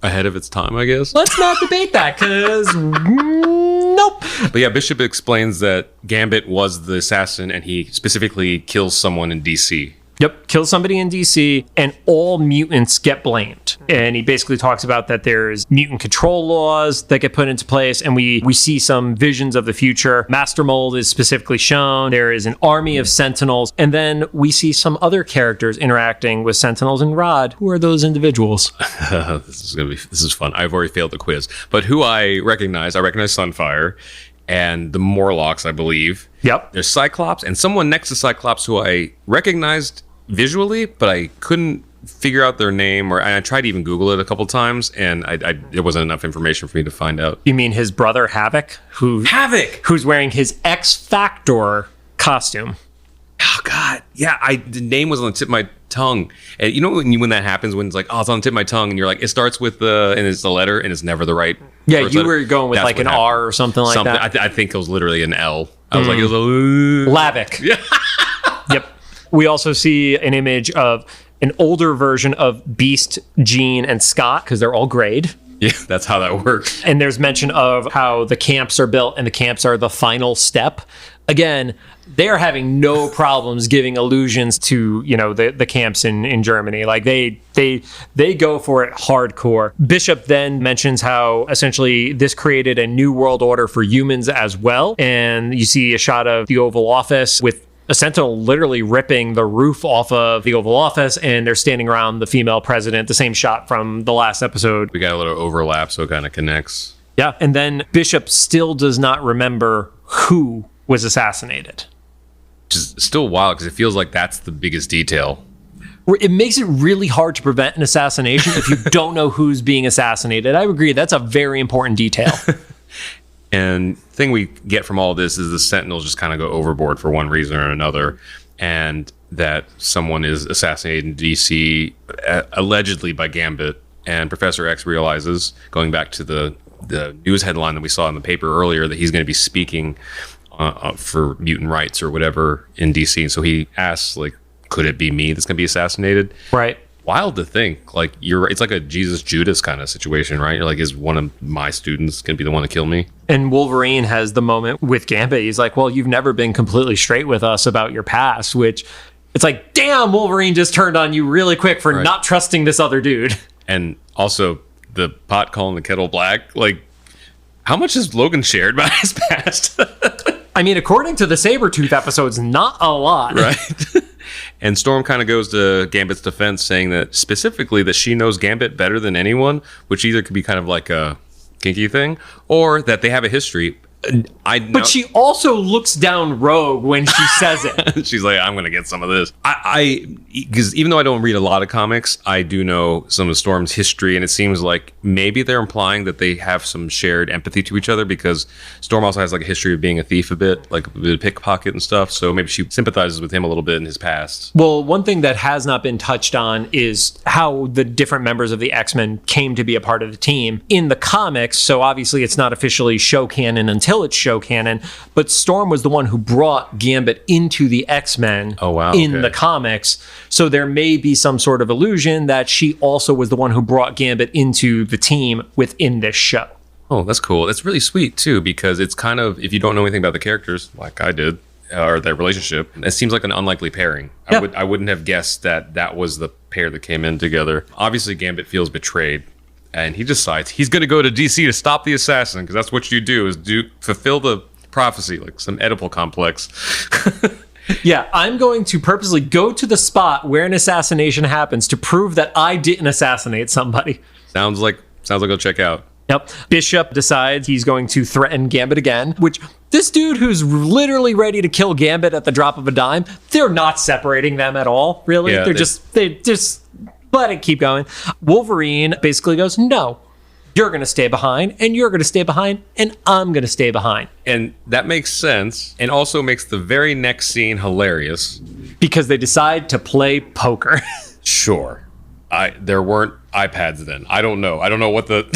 ahead of its time, I guess. Let's not debate that, because nope. But yeah, Bishop explains that Gambit was the assassin and he specifically kills someone in DC. Yep, kill somebody in DC and all mutants get blamed. And he basically talks about that there's mutant control laws that get put into place, and we see some visions of the future. Master Mold is specifically shown. There is an army of Sentinels, and then we see some other characters interacting with Sentinels and Rod. Who are those individuals? This is fun. I've already failed the quiz. But who I recognize Sunfire and the Morlocks, I believe. Yep. There's Cyclops and someone next to Cyclops who I recognized visually, but I couldn't figure out their name, or I tried to even Google it a couple times, and there wasn't enough information for me to find out. You mean his brother Havoc? Who's wearing his X Factor costume. Oh, God. Yeah, the name was on the tip of my tongue. And you know when that happens, when it's like, oh, it's on the tip of my tongue, and you're like, it starts with and it's the letter, and it's never the right Yeah, you letter. were going with That's like an happened. R or something like that. I think it was literally an L. I was like, it was a... Lavic. Yeah. Yep. We also see an image of an older version of Beast, Jean, and Scott, because they're all grayed. Yeah, that's how that works. And there's mention of how the camps are built, and the camps are the final step. Again, they're having no problems giving allusions to, you know, the camps in Germany. Like they go for it hardcore. Bishop then mentions how essentially this created a new world order for humans as well. And you see a shot of the Oval Office with a Sentinel literally ripping the roof off of the Oval Office, and they're standing around the female president, the same shot from the last episode. We got a little overlap, so it kind of connects. Yeah. And then Bishop still does not remember who was assassinated. Which is still wild, because it feels like that's the biggest detail. It makes it really hard to prevent an assassination if you don't know who's being assassinated. I agree. That's a very important detail. And the thing we get from all this is the Sentinels just kind of go overboard for one reason or another, and that someone is assassinated in DC, allegedly by Gambit, and Professor X realizes, going back to the news headline that we saw in the paper earlier, that he's going to be speaking for mutant rights or whatever in DC. So he asks, like, could it be me that's going to be assassinated? Right. wild to think. Like, it's like a Jesus Judas kind of situation, right? You're like, is one of my students going to be the one to kill me? And Wolverine has the moment with Gambit. He's like, well, you've never been completely straight with us about your past, which it's like, damn, Wolverine just turned on you really quick for not trusting this other dude. And also the pot calling the kettle black. Like, how much has Logan shared about his past? I mean, according to the Sabretooth episodes, not a lot. Right. And Storm kind of goes to Gambit's defense, saying that specifically that she knows Gambit better than anyone, which either could be kind of like a kinky thing or that they have a history. But she also looks down Rogue when she says it. She's like, I'm going to get some of this. Because even though I don't read a lot of comics, I do know some of Storm's history, and it seems like maybe they're implying that they have some shared empathy to each other, because Storm also has like a history of being a thief a bit, like a pickpocket and stuff. So maybe she sympathizes with him a little bit in his past. Well, one thing that has not been touched on is how the different members of the X-Men came to be a part of the team in the comics. So obviously it's not officially show canon until it's show canon, but Storm was the one who brought Gambit into the X-Men in the comics. So there may be some sort of illusion that she also was the one who brought Gambit into the team within this show. Oh, that's cool. That's really sweet too, because it's kind of, if you don't know anything about the characters like I did, or their relationship, it seems like an unlikely pairing. Yeah. I wouldn't have guessed that was the pair that came in together. Obviously Gambit feels betrayed, and he decides he's going to go to DC to stop the assassin, because that's what you do, is fulfill the prophecy, like some Oedipal complex. Yeah, I'm going to purposely go to the spot where an assassination happens to prove that I didn't assassinate somebody. Sounds like I'll check out. Yep. Bishop decides he's going to threaten Gambit again, which this dude who's literally ready to kill Gambit at the drop of a dime, they're not separating them at all, really. Yeah, they just let it keep going. Wolverine basically goes, no, you're going to stay behind, and you're going to stay behind, and I'm going to stay behind. And that makes sense, and also makes the very next scene hilarious. Because they decide to play poker. Sure. There weren't iPads then. I don't know what the...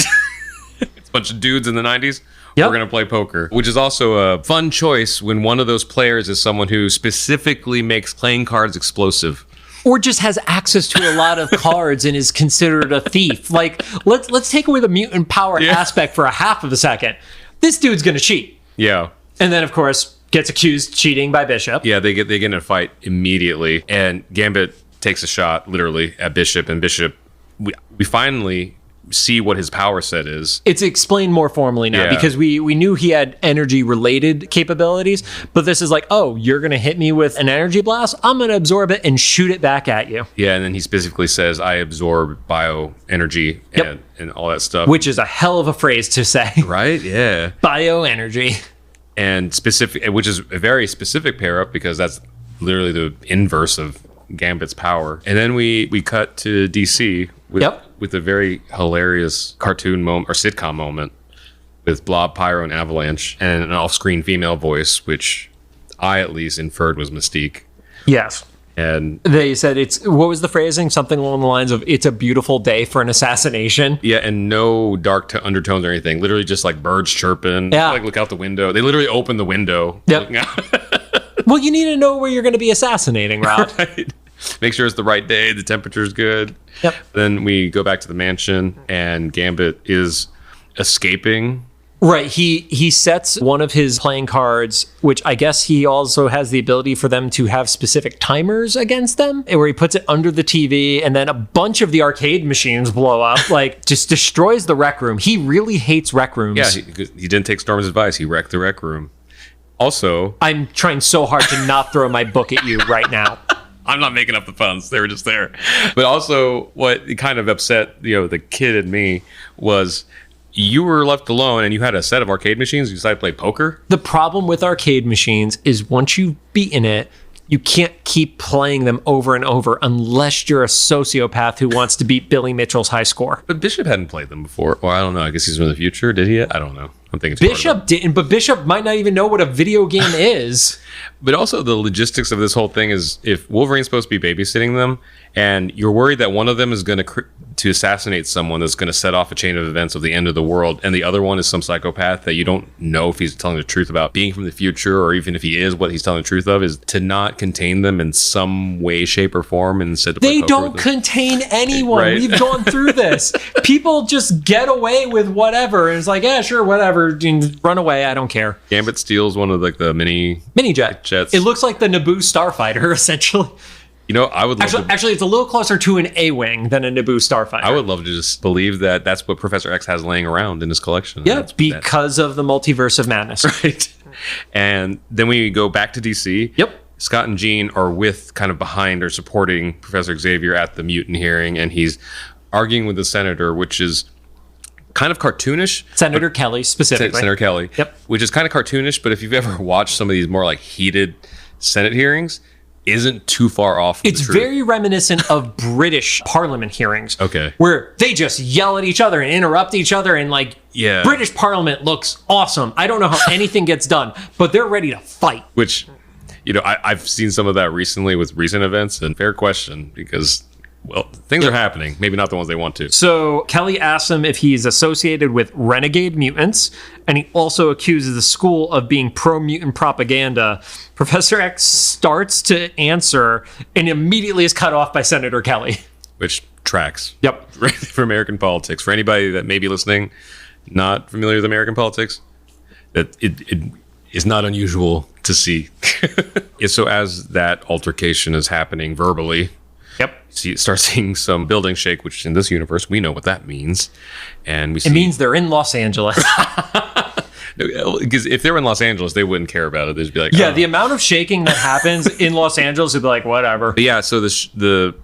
It's a bunch of dudes in the 90s. Yep. We're going to play poker, which is also a fun choice when one of those players is someone who specifically makes playing cards explosive. Or just has access to a lot of cards and is considered a thief. Like, let's take away the mutant power aspect for a half of a second. This dude's gonna cheat. Yeah. And then, of course, gets accused cheating by Bishop. Yeah, they get in a fight immediately, and Gambit takes a shot literally at Bishop, and Bishop, we finally see what his power set is. It's explained more formally now, because we knew he had energy related capabilities, but this is like, oh, you're going to hit me with an energy blast? I'm going to absorb it and shoot it back at you. Yeah, and then he specifically says, I absorb bioenergy and all that stuff. Which is a hell of a phrase to say. Right? Yeah. Bioenergy. And specific, which is a very specific pair up, because that's literally the inverse of Gambit's power. And then we cut to DC with a very hilarious cartoon moment, or sitcom moment, with Blob, Pyro, and Avalanche, and an off-screen female voice, which I at least inferred was Mystique. Yes. And they said what was the phrasing? Something along the lines of, it's a beautiful day for an assassination. Yeah, and no dark undertones or anything. Literally just like birds chirping. Yeah. Like look out the window. They literally open the window. Yep. Looking out. Well, you need to know where you're going to be assassinating, Rob. Right. Make sure it's the right day, the temperature's good. Yep. Then we go back to the mansion, and Gambit is escaping. Right. He sets one of his playing cards, which I guess he also has the ability for them to have specific timers against them, where he puts it under the TV, and then a bunch of the arcade machines blow up, like just destroys the rec room. He really hates rec rooms. Yeah, he didn't take Storm's advice. He wrecked the rec room. Also, I'm trying so hard to not throw my book at you right now. I'm not making up the puns. They were just there. But also, what kind of upset the kid in me was, you were left alone and you had a set of arcade machines. You decided to play poker. The problem with arcade machines is once you've beaten it, you can't keep playing them over and over unless you're a sociopath who wants to beat Billy Mitchell's high score. But Bishop hadn't played them before. Well, I don't know. I guess he's from the future. Did he? I don't know. I'm thinking too hard about Bishop didn't, but Bishop might not even know what a video game is. But also the logistics of this whole thing is if Wolverine's supposed to be babysitting them and you're worried that one of them is going to assassinate someone that's going to set off a chain of events of the end of the world, and the other one is some psychopath that you don't know if he's telling the truth about being from the future, or even if he is what he's telling the truth of, is to not contain them in some way, shape, or form and instead to They don't contain anyone. Right. We've gone through this. People just get away with whatever. And it's like, yeah, sure, whatever. Run away. I don't care. Gambit steals one of like the mini jet. It looks like the Naboo starfighter, essentially. You know, I would love actually, it's a little closer to an A-wing than a Naboo starfighter. I would love to just believe that that's what Professor X has laying around in his collection. Yeah, because of the multiverse of madness. Right. And then we go back to DC. Yep. Scott and Jean are kind of behind or supporting Professor Xavier at the mutant hearing, and he's arguing with the senator, which is kind of cartoonish. Senator Kelly, specifically. Senator Kelly. Yep. Which is kind of cartoonish, but if you've ever watched some of these more like heated Senate hearings, isn't too far off. It's very reminiscent of British Parliament hearings. Okay. Where they just yell at each other and interrupt each other, and British Parliament looks awesome. I don't know how anything gets done, but they're ready to fight. Which, I've seen some of that recently with recent events, and fair question, because things are happening. Maybe not the ones they want to. So Kelly asks him if he's associated with renegade mutants, and he also accuses the school of being pro-mutant propaganda. Professor X starts to answer and immediately is cut off by Senator Kelly. Which tracks. Yep. For American politics. For anybody that may be listening, not familiar with American politics, that it is not unusual to see. So as that altercation is happening verbally, start seeing some buildings shake, which in this universe, we know what that means. And it means they're in Los Angeles. Because if they were in Los Angeles, they wouldn't care about it. They'd just be like, the amount of shaking that happens in Los Angeles would be like, whatever. But so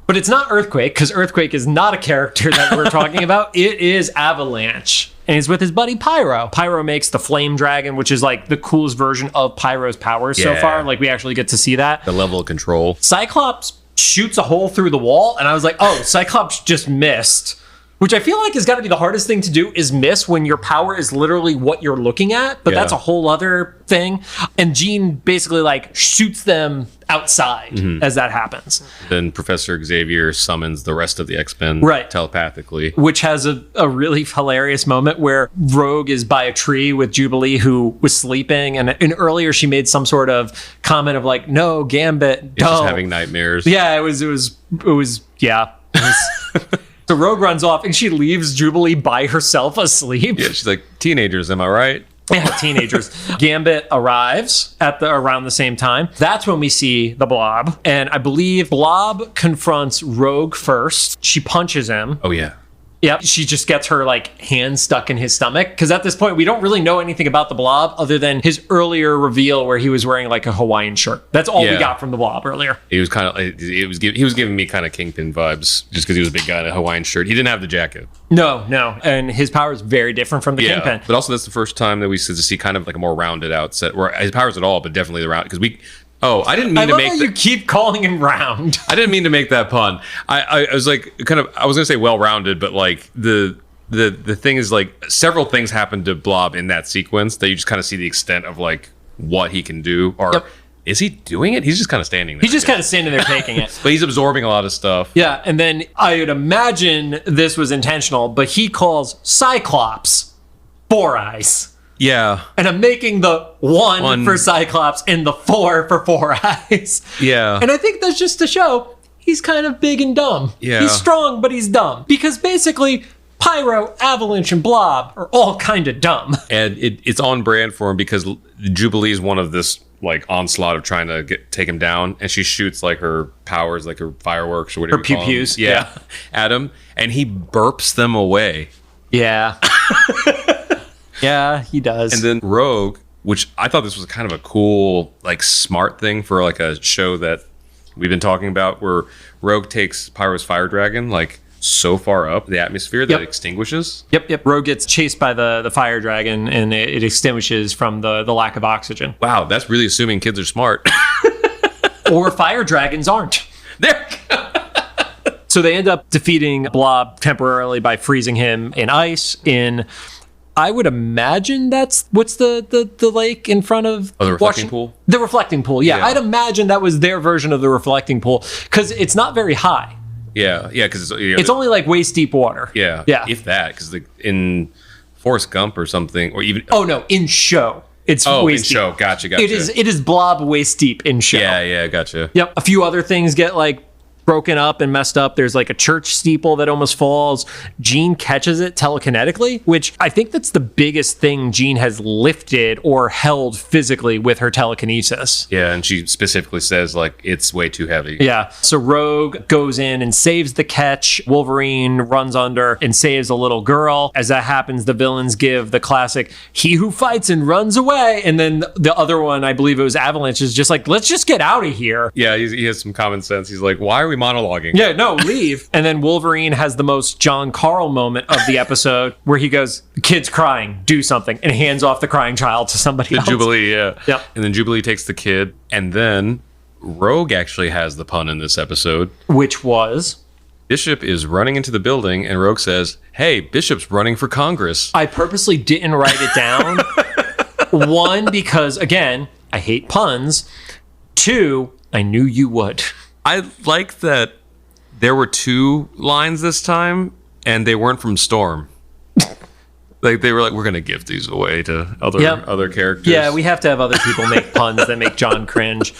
but it's not Earthquake, because Earthquake is not a character that we're talking about. It is Avalanche. And he's with his buddy Pyro. Pyro makes the Flame Dragon, which is like the coolest version of Pyro's powers so far. Like, we actually get to see that. The level of control. Cyclops shoots a hole through the wall, and I was like, oh, Cyclops just missed. Which I feel like has got to be the hardest thing to do, is miss when your power is literally what you're looking at. But that's a whole other thing. And Jean basically shoots them outside as that happens. Then Professor Xavier summons the rest of the X-Men telepathically. Which has a really hilarious moment where Rogue is by a tree with Jubilee, who was sleeping. And earlier she made some sort of comment of no, Gambit, don't. Just having nightmares. Yeah, it was So Rogue runs off and she leaves Jubilee by herself asleep. Yeah, she's like, teenagers, am I right? Yeah, teenagers. Gambit arrives around the same time. That's when we see the Blob. And I believe Blob confronts Rogue first. She punches him. Oh, yeah. Yep. She just gets her hand stuck in his stomach. Because at this point, we don't really know anything about the Blob other than his earlier reveal where he was wearing a Hawaiian shirt. That's all we got from the Blob earlier. He was he was giving me kind of Kingpin vibes just because he was a big guy in a Hawaiian shirt. He didn't have the jacket. No. And his power is very different from the Kingpin. But also that's the first time that we see kind of a more rounded out set, where his powers at all, but definitely the round, because I didn't mean to make. You keep calling him round. I didn't mean to make that pun. I was I was gonna say well-rounded, but the thing is several things happen to Blob in that sequence that you just kind of see the extent of what he can do. Or is he doing it? He's just kind of standing there. He's just kind of standing there taking it. But he's absorbing a lot of stuff. Yeah, and then I would imagine this was intentional, but he calls Cyclops Four Eyes. Yeah. And I'm making the one for Cyclops and the 4 for Four Eyes. Yeah. And I think that's just to show he's kind of big and dumb. Yeah. He's strong, but he's dumb. Because basically, Pyro, Avalanche, and Blob are all kind of dumb. And it's on brand for him because Jubilee is one of this onslaught of trying to take him down. And she shoots her powers, her fireworks or whatever. Her pew-pews. Yeah. At him. And he burps them away. Yeah. Yeah, he does. And then Rogue, which I thought this was kind of a cool, smart thing for a show that we've been talking about, where Rogue takes Pyro's fire dragon so far up the atmosphere that it extinguishes. Yep. Rogue gets chased by the fire dragon and it extinguishes from the lack of oxygen. Wow, that's really assuming kids are smart. Or fire dragons aren't. There. So they end up defeating Blob temporarily by freezing him in ice in I would imagine that's what's the lake in front of the reflecting pool? The reflecting pool, yeah. I'd imagine that was their version of the reflecting pool because it's not very high. Yeah, because it's only like waist deep water. Yeah, if that, because in Forrest Gump or something, or even in Show. It's waist deep. Show. Gotcha. It is blob waist deep in Show. Yeah, gotcha. Yep. A few other things get like broken up and messed up. There's like a church steeple that almost falls. Jean catches it telekinetically, which I think that's the biggest thing Jean has lifted or held physically with her telekinesis. Yeah, and she specifically says like it's way too heavy. Yeah. So Rogue goes in and saves the catch. Wolverine runs under and saves a little girl. As that happens, the villains give the classic "he who fights and runs away," and then the other one, I believe it was Avalanche, is just like, let's just get out of here. Yeah, he has some common sense. He's like, why are we monologuing? Yeah, no, leave. And then Wolverine has the most John Carl moment of the episode where he goes, the kid's crying, do something, and hands off the crying child to somebody else. Jubilee, yeah. Yep. And then Jubilee takes the kid, and then Rogue actually has the pun in this episode. Which was? Bishop is running into the building, and Rogue says, hey, Bishop's running for Congress. I purposely didn't write it down. One, because, again, I hate puns. Two, I knew you would. I like that there were two lines this time, and they weren't from Storm. Like they were like, we're gonna give these away to other characters. Yeah, we have to have other people make puns that make John cringe.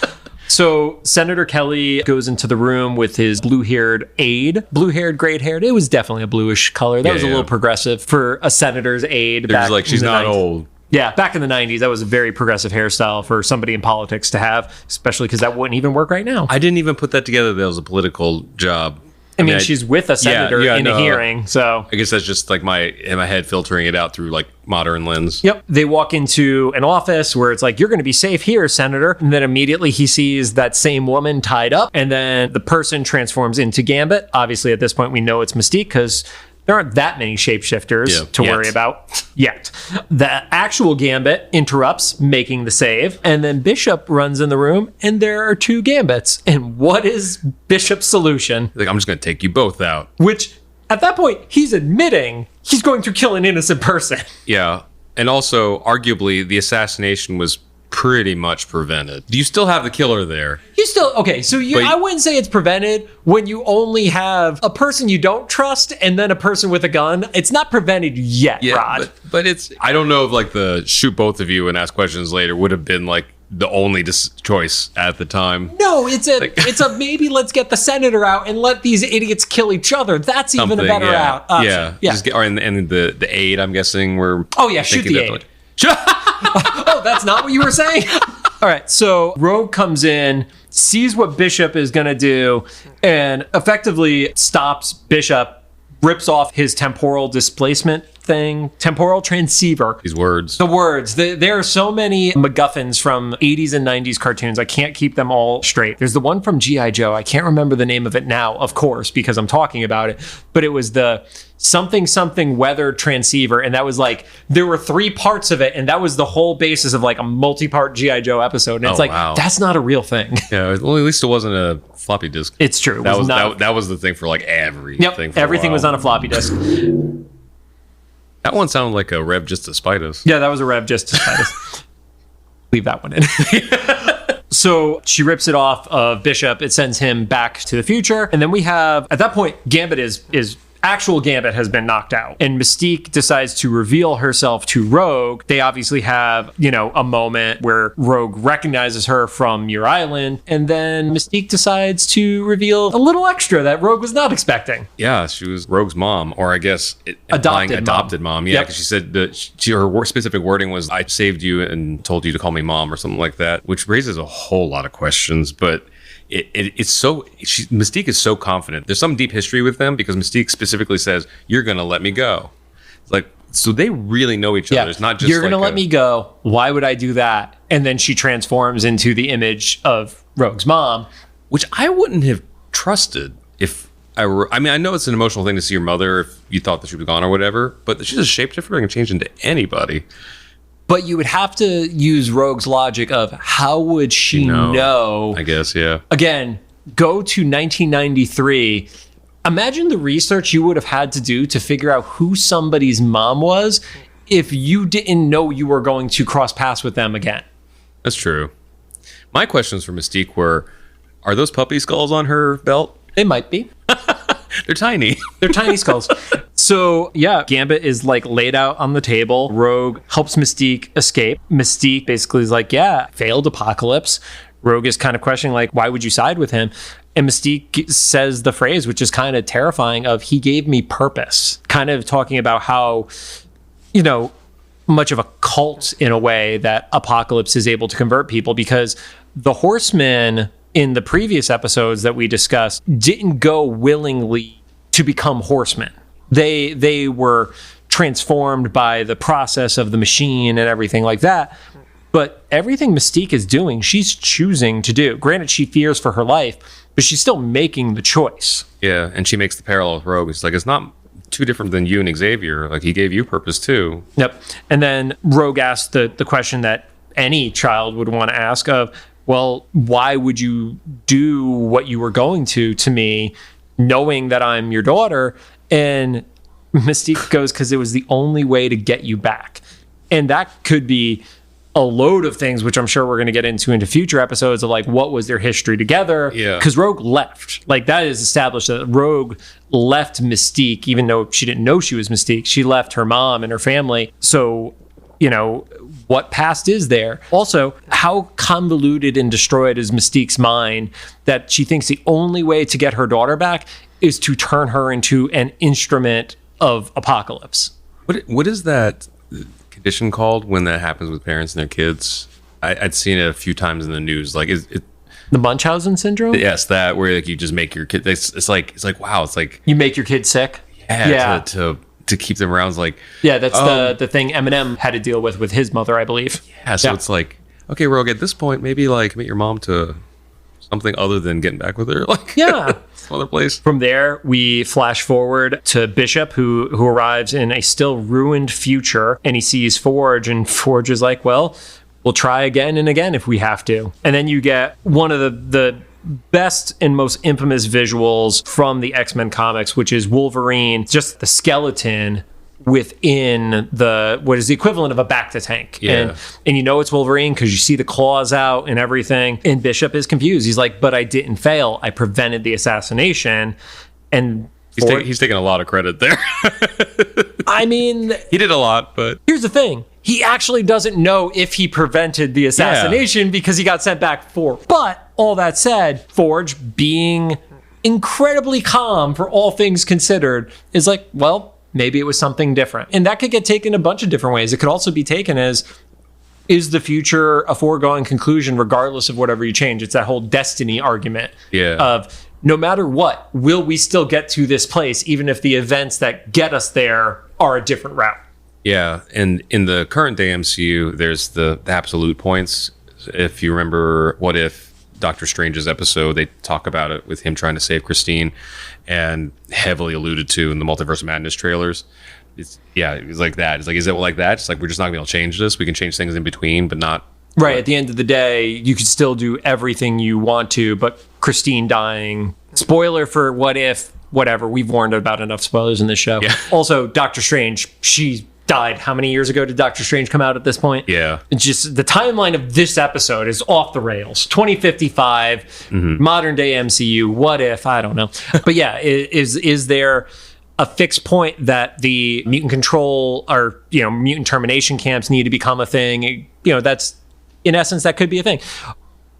So Senator Kelly goes into the room with his blue-haired aide. Blue-haired, gray-haired. It was definitely a bluish color. That was a little progressive for a senator's aide. They're just like, she's not old. Yeah, back in the 90s, that was a very progressive hairstyle for somebody in politics to have, especially because that wouldn't even work right now. I didn't even put that together. That was a political job. I mean, she's with a senator in a hearing, so... I guess that's just like in my head filtering it out through like modern lens. Yep. They walk into an office where it's like, you're going to be safe here, Senator. And then immediately he sees that same woman tied up, and then the person transforms into Gambit. Obviously, at this point, we know it's Mystique because there aren't that many shapeshifters to worry about yet. The actual Gambit interrupts, making the save, and then Bishop runs in the room, and there are two Gambits. And what is Bishop's solution? Like, I'm just going to take you both out. Which, at that point, he's admitting he's going to kill an innocent person. Yeah. And also, arguably, the assassination was pretty much prevented. Do you still have the killer there? You still, okay, so I wouldn't say it's prevented when you only have a person you don't trust and then a person with a gun. It's not prevented yet, Rod. But it's, I don't know if like the shoot both of you and ask questions later would have been like the only choice at the time. No, it's a maybe let's get the senator out and let these idiots kill each other. That's even a better option. Yeah. Just and the aide, I'm guessing, we're... Oh, yeah, shoot the aide. Oh, that's not what you were saying? All right, so Rogue comes in, sees what Bishop is going to do, and effectively stops Bishop, rips off his temporal displacement thing, temporal transceiver. These words. The words. There are so many MacGuffins from 80s and 90s cartoons. I can't keep them all straight. There's the one from G.I. Joe. I can't remember the name of it now, of course, because I'm talking about it. But it was the something weather transceiver. And that was like, there were 3 parts of it. And that was the whole basis of like a multi-part G.I. Joe episode. And it's that's not a real thing. Yeah, well, at least it wasn't a floppy disk. It's true. That was the thing for like everything. Yep, everything was on a floppy disk. That one sounded like a Rev Just to Spite Us. Yeah, that was a Rev Just to Spite Us. Leave that one in. So she rips it off of Bishop. It sends him back to the future. And then we have, at that point, Gambit is actual Gambit has been knocked out. And Mystique decides to reveal herself to Rogue. They obviously have, a moment where Rogue recognizes her from Muir Island. And then Mystique decides to reveal a little extra that Rogue was not expecting. Yeah, she was Rogue's mom, or I guess adopted mom. Yeah, because she said that her specific wording was, I saved you and told you to call me mom or something like that, which raises a whole lot of questions. But Mystique is so confident. There's some deep history with them because Mystique specifically says, you're going to let me go. It's like, so they really know each other. It's not just you're going to let me go. Why would I do that? And then she transforms into the image of Rogue's mom. Which I wouldn't have trusted if I were. I mean, I know it's an emotional thing to see your mother if you thought that she was gone or whatever, but she's a shapeshifter and can change into anybody. But you would have to use Rogue's logic of how would she know? I guess, yeah. Again, go to 1993. Imagine the research you would have had to do to figure out who somebody's mom was if you didn't know you were going to cross paths with them again. That's true. My questions for Mystique were, are those puppy skulls on her belt? They might be. They're tiny. They're tiny skulls. So, yeah, Gambit is like laid out on the table. Rogue helps Mystique escape. Mystique basically is like, yeah, failed Apocalypse. Rogue is kind of questioning, like, why would you side with him? And Mystique says the phrase, which is kind of terrifying, of he gave me purpose. Kind of talking about how, you know, much of a cult in a way that Apocalypse is able to convert people, because the Horsemen in the previous episodes that we discussed didn't go willingly to become horsemen. They were transformed by the process of the machine and everything like that. But everything Mystique is doing, she's choosing to do. Granted, she fears for her life, but she's still making the choice. Yeah, and she makes the parallel with Rogue. It's like, it's not too different than you and Xavier. Like, he gave you purpose too. Yep. And then Rogue asked the question that any child would want to ask of, well, why would you do what you were going to me, knowing that I'm your daughter? And Mystique goes, because it was the only way to get you back. And that could be a load of things, which I'm sure we're going to get into future episodes of, like, what was their history together. Yeah. Because Rogue left. Like, that is established that Rogue left Mystique, even though she didn't know she was Mystique. She left her mom and her family. So, you know, what past is there? Also, how convoluted and destroyed is Mystique's mind that she thinks the only way to get her daughter back is to turn her into an instrument of Apocalypse. What is that condition called when that happens with parents and their kids? I'd seen it a few times in the news. Like, is it the Munchausen syndrome? Yes, that where, like, you just make your kid. It's like wow. It's like you make your kid sick. Yeah. To keep them around. It's like, yeah, that's the thing Eminem had to deal with his mother, I believe. Yeah. So it's like, okay, Rogue, at this point, maybe like commit your mom to something other than getting back with her. Like, yeah. Some other place. From there, we flash forward to Bishop, who arrives in a still ruined future, and he sees Forge, and Forge is like, well, we'll try again and again if we have to. And then you get one of the best and most infamous visuals from the X-Men comics, which is Wolverine, just the skeleton within what is the equivalent of a Bacta-tank. Yeah. And you know it's Wolverine because you see the claws out and everything. And Bishop is confused. He's like, but I didn't fail. I prevented the assassination. And he's taking a lot of credit there. I mean, he did a lot, but here's the thing. He actually doesn't know if he prevented the assassination because he got sent back for. But all that said, Forge, being incredibly calm for all things considered, is like, well, maybe it was something different. And that could get taken a bunch of different ways. It could also be taken as, is the future a foregone conclusion regardless of whatever you change? It's that whole destiny argument of no matter what, will we still get to this place, even if the events that get us there are a different route? Yeah, and in the current day MCU, there's the absolute points. If you remember What If, Doctor Strange's episode, they talk about it with him trying to save Christine, and heavily alluded to in the Multiverse of Madness trailers. It's like that. It's like, is it like that? It's like, we're just not going to be able to change this. We can change things in between, but not... Right, at the end of the day, you could still do everything you want to, but Christine dying... Spoiler for What If, whatever. We've warned about enough spoilers in this show. Yeah. Also, Doctor Strange, she died. How many years ago did Doctor Strange come out at this point? Yeah. It's just the timeline of this episode is off the rails. 2055, modern day MCU, what if? I don't know. But yeah, is there a fixed point that the mutant control or, mutant termination camps need to become a thing? That's, in essence, that could be a thing.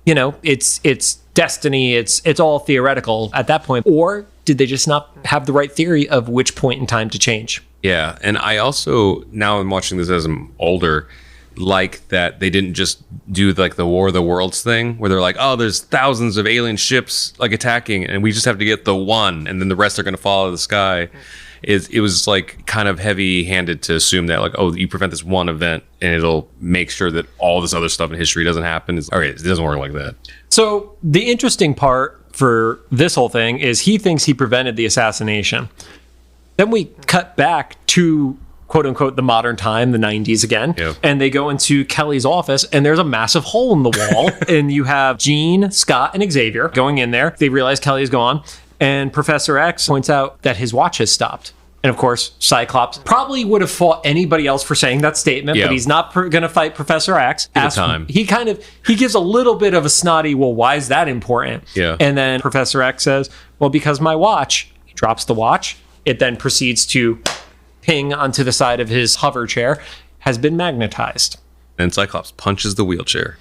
It's destiny. It's all theoretical at that point. Or did they just not have the right theory of which point in time to change? Yeah, and I also, now I'm watching this as I'm older, like that they didn't just do like the War of the Worlds thing, where they're like, oh, there's thousands of alien ships like attacking, and we just have to get the one, and then the rest are going to fall out of the sky. It was like kind of heavy-handed to assume that, like, oh, you prevent this one event, and it'll make sure that all this other stuff in history doesn't happen. All right, it doesn't work like that. So the interesting part for this whole thing is he thinks he prevented the assassination. Then we cut back to, quote unquote, the modern time, the 90s again. Yep. And they go into Kelly's office and there's a massive hole in the wall. And you have Jean, Scott, and Xavier going in there. They realize Kelly is gone. And Professor X points out that his watch has stopped. And of course, Cyclops probably would have fought anybody else for saying that statement, but he's not going to fight Professor X. He gives a little bit of a snotty, well, why is that important? Yeah. And then Professor X says, well, because my watch, he drops the watch. It then proceeds to ping onto the side of his hover chair, has been magnetized. And Cyclops punches the wheelchair.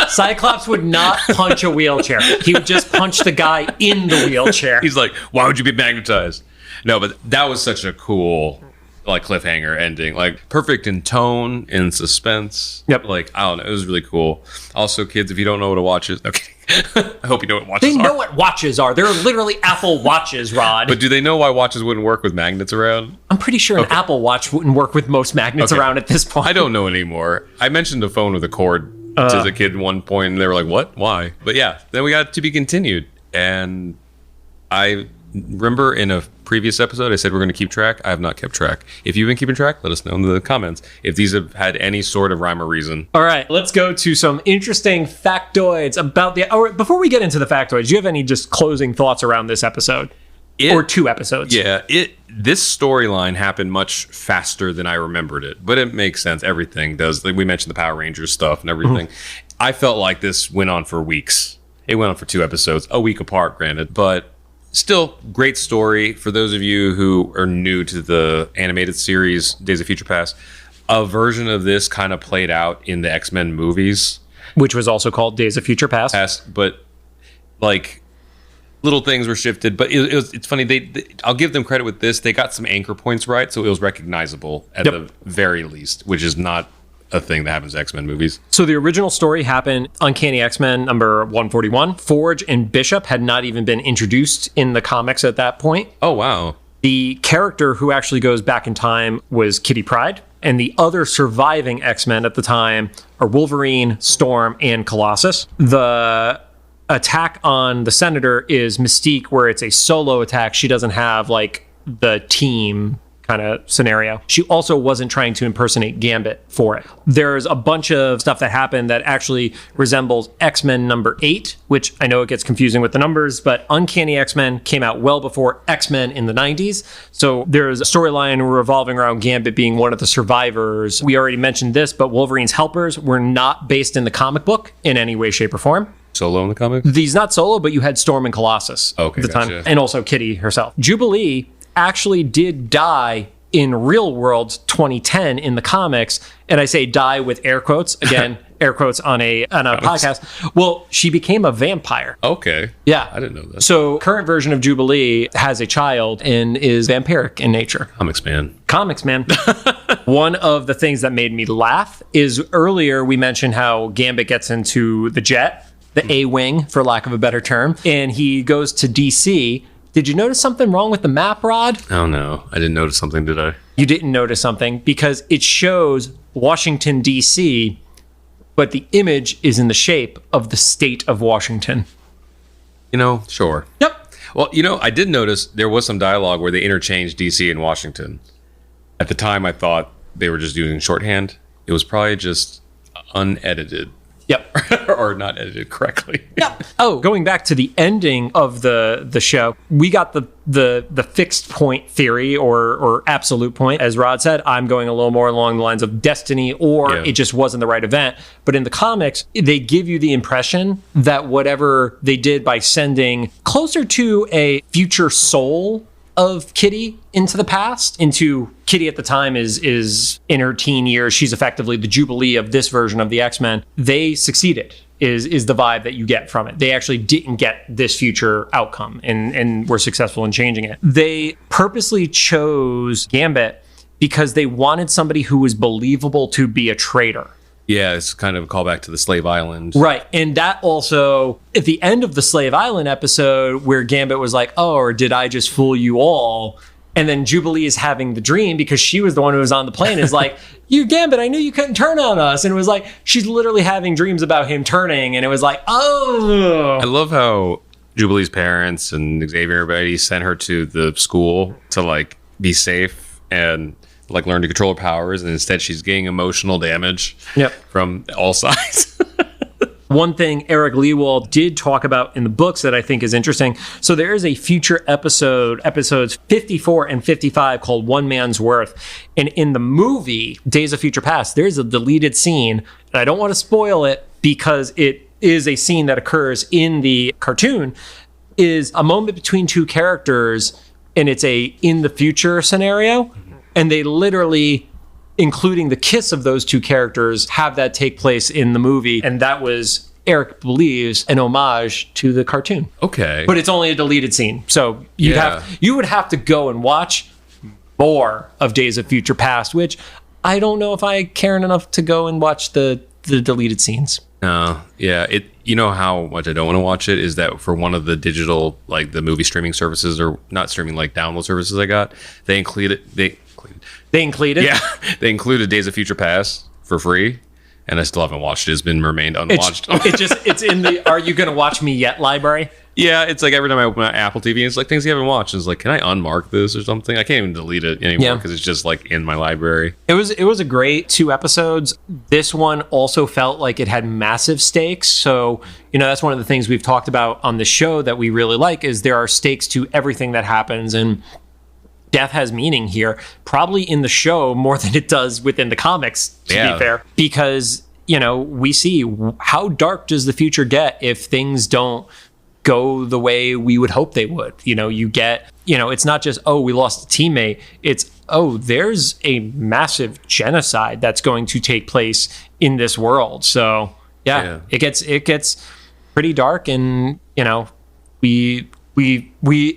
Cyclops would not punch a wheelchair. He would just punch the guy in the wheelchair. He's like, why would you be magnetized? No, but that was such a cool like cliffhanger ending. Like perfect in tone, in suspense. Yep. Like, I don't know. It was really cool. Also, kids, if you don't know what a watch is, okay. I hope you know what watches are. They know what watches are. They're literally Apple watches, Rod. But do they know why watches wouldn't work with magnets around? I'm pretty sure an Apple Watch wouldn't work with most magnets around at this point. I don't know anymore. I mentioned a phone with a cord to the kid at one point, and they were like, what? Why? But yeah, then we got to be continued. And I remember in a previous episode, I said we're going to keep track. I have not kept track. If you've been keeping track, let us know in the comments if these have had any sort of rhyme or reason. All right, let's go to some interesting factoids about the... Or before we get into the factoids, do you have any just closing thoughts around this episode? Or 2 episodes? Yeah, this storyline happened much faster than I remembered it, but it makes sense. Everything does. Like we mentioned the Power Rangers stuff and everything. I felt like this went on for weeks. It went on for 2 episodes, a week apart, granted, but still great story. For those of you who are new to the animated series Days of Future Past, a version of this kind of played out in the X-Men movies, which was also called Days of Future Past. But like little things were shifted, but it's funny. They I'll give them credit with this. They got some anchor points right, so it was recognizable at the very least, which is not a thing that happens in X-Men movies. So the original story happened Uncanny X-Men number 141. Forge and Bishop had not even been introduced in the comics at that point. Oh, wow. The character who actually goes back in time was Kitty Pryde, and the other surviving X-Men at the time are Wolverine, Storm, and Colossus. The attack on the Senator is Mystique, where it's a solo attack. She doesn't have like the team kind of scenario. She also wasn't trying to impersonate Gambit for it. There's a bunch of stuff that happened that actually resembles X-Men number 8, which I know it gets confusing with the numbers, but Uncanny X-Men came out well before X-Men in the 90s. So there's a storyline revolving around Gambit being one of the survivors. We already mentioned this, but Wolverine's helpers were not based in the comic book in any way, shape, or form. Solo in the comics? He's not solo, but you had Storm and Colossus at the time, and also Kitty herself. Jubilee actually did die in real world 2010 in the comics, and I say die with air quotes again. Air quotes on a podcast. Well, she became a vampire. Okay. Yeah. I didn't know that. So current version of Jubilee has a child and is vampiric in nature. Comics man. One of the things that made me laugh is earlier we mentioned how Gambit gets into the jet, the A-Wing, for lack of a better term, and he goes to DC. Did you notice something wrong with the map, Rod? Oh, no. I didn't notice something, did I? You didn't notice something because it shows Washington, D.C., but the image is in the shape of the state of Washington. Sure. Yep. Well, I did notice there was some dialogue where they interchanged D.C. and Washington. At the time, I thought they were just using shorthand. It was probably just unedited. Yep. Or not edited correctly. Yep. Oh, going back to the ending of the show, we got the fixed point theory or absolute point. As Rod said, I'm going a little more along the lines of destiny, or it just wasn't the right event. But in the comics, they give you the impression that whatever they did by sending closer to a future soul of Kitty into the past, into Kitty at the time is in her teen years. She's effectively the Jubilee of this version of the X-Men. They succeeded is the vibe that you get from it. They actually didn't get this future outcome and were successful in changing it. They purposely chose Gambit because they wanted somebody who was believable to be a traitor. Yeah, it's kind of a callback to the Slave Island. Right. And that also, at the end of the Slave Island episode, where Gambit was like, oh, or did I just fool you all? And then Jubilee is having the dream because she was the one who was on the plane, is like, you Gambit, I knew you couldn't turn on us. And it was like, she's literally having dreams about him turning. And it was like, oh. I love how Jubilee's parents and Xavier, everybody sent her to the school to like be safe and like learn to control her powers, and instead she's getting emotional damage from all sides. One thing Eric Lewald did talk about in the books that I think is interesting. So there is a future episodes 54 and 55 called One Man's Worth. And in the movie, Days of Future Past, there's a deleted scene. And I don't want to spoil it because it is a scene that occurs in the cartoon, is a moment between two characters, and it's a in the future scenario. And they literally, including the kiss of those two characters, have that take place in the movie. And that was, Eric believes, an homage to the cartoon. Okay. But it's only a deleted scene. So you would have to go and watch more of Days of Future Past, which I don't know if I care enough to go and watch the deleted scenes. Yeah. You know how much I don't want to watch it is that for one of the digital, like the movie streaming services, or not streaming, like download services I got, they included. Yeah, they included Days of Future Past for free, and I still haven't watched it. It's been remained unwatched. It's in the Are You Gonna Watch Me Yet library? Yeah, it's like every time I open my Apple TV, it's like things you haven't watched. It's like, can I unmark this or something? I can't even delete it anymore because it's just like in my library. It was a great 2 episodes. This one also felt like it had massive stakes. So, that's one of the things we've talked about on the show that we really like is there are stakes to everything that happens, and death has meaning here, probably in the show more than it does within the comics, to be fair. Because, we see how dark does the future get if things don't go the way we would hope they would. You get, it's not just, we lost a teammate. It's, there's a massive genocide that's going to take place in this world. So, it gets pretty dark, and, we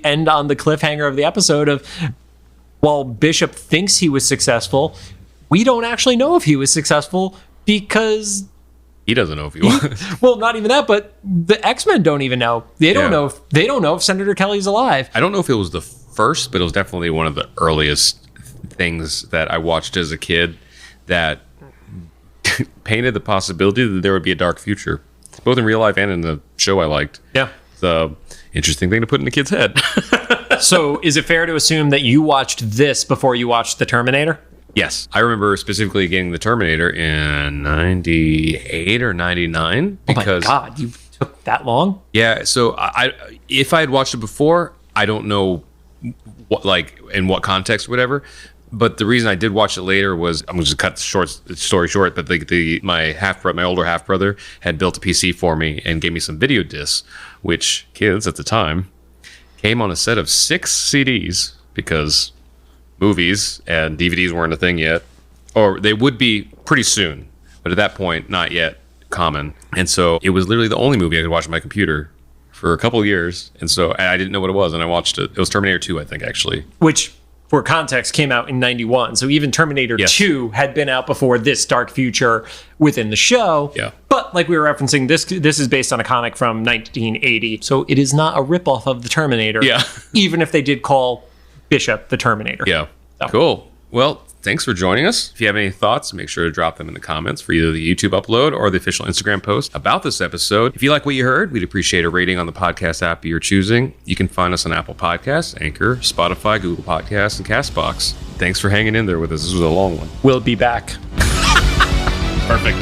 end on the cliffhanger of the episode of, while Bishop thinks he was successful, we don't actually know if he was successful because he doesn't know if he was. Well, not even that, but the X-Men don't even know. They don't know if Senator Kelly's alive. I don't know if it was the first, but it was definitely one of the earliest things that I watched as a kid that painted the possibility that there would be a dark future, both in real life and in the show I liked. Yeah. It's an interesting thing to put in a kid's head. So is it fair to assume that you watched this before you watched The Terminator? Yes. I remember specifically getting The Terminator in 98 or 99. Because, oh my God, you took that long? Yeah. So if I had watched it before, I don't know what, like, in what context or whatever. But the reason I did watch it later was, I'm going to just cut the story short, but my older half brother had built a PC for me and gave me some video discs, which kids at the time came on a set of 6 CDs because movies and DVDs weren't a thing yet, or they would be pretty soon, but at that point, not yet common. And so it was literally the only movie I could watch on my computer for a couple of years. And so I didn't know what it was, and I watched it. It was Terminator 2, I think, actually. Which, for context, came out in 91. So even Terminator 2 had been out before this dark future within the show. Yeah. But like we were referencing, this is based on a comic from 1980. So it is not a ripoff of the Terminator. Yeah. Even if they did call Bishop the Terminator. Yeah. So. Cool. Well, thanks for joining us. If you have any thoughts, make sure to drop them in the comments for either the YouTube upload or the official Instagram post about this episode. If you like what you heard, we'd appreciate a rating on the podcast app you're choosing. You can find us on Apple Podcasts, Anchor, Spotify, Google Podcasts, and CastBox. Thanks for hanging in there with us. This was a long one. We'll be back. Perfect.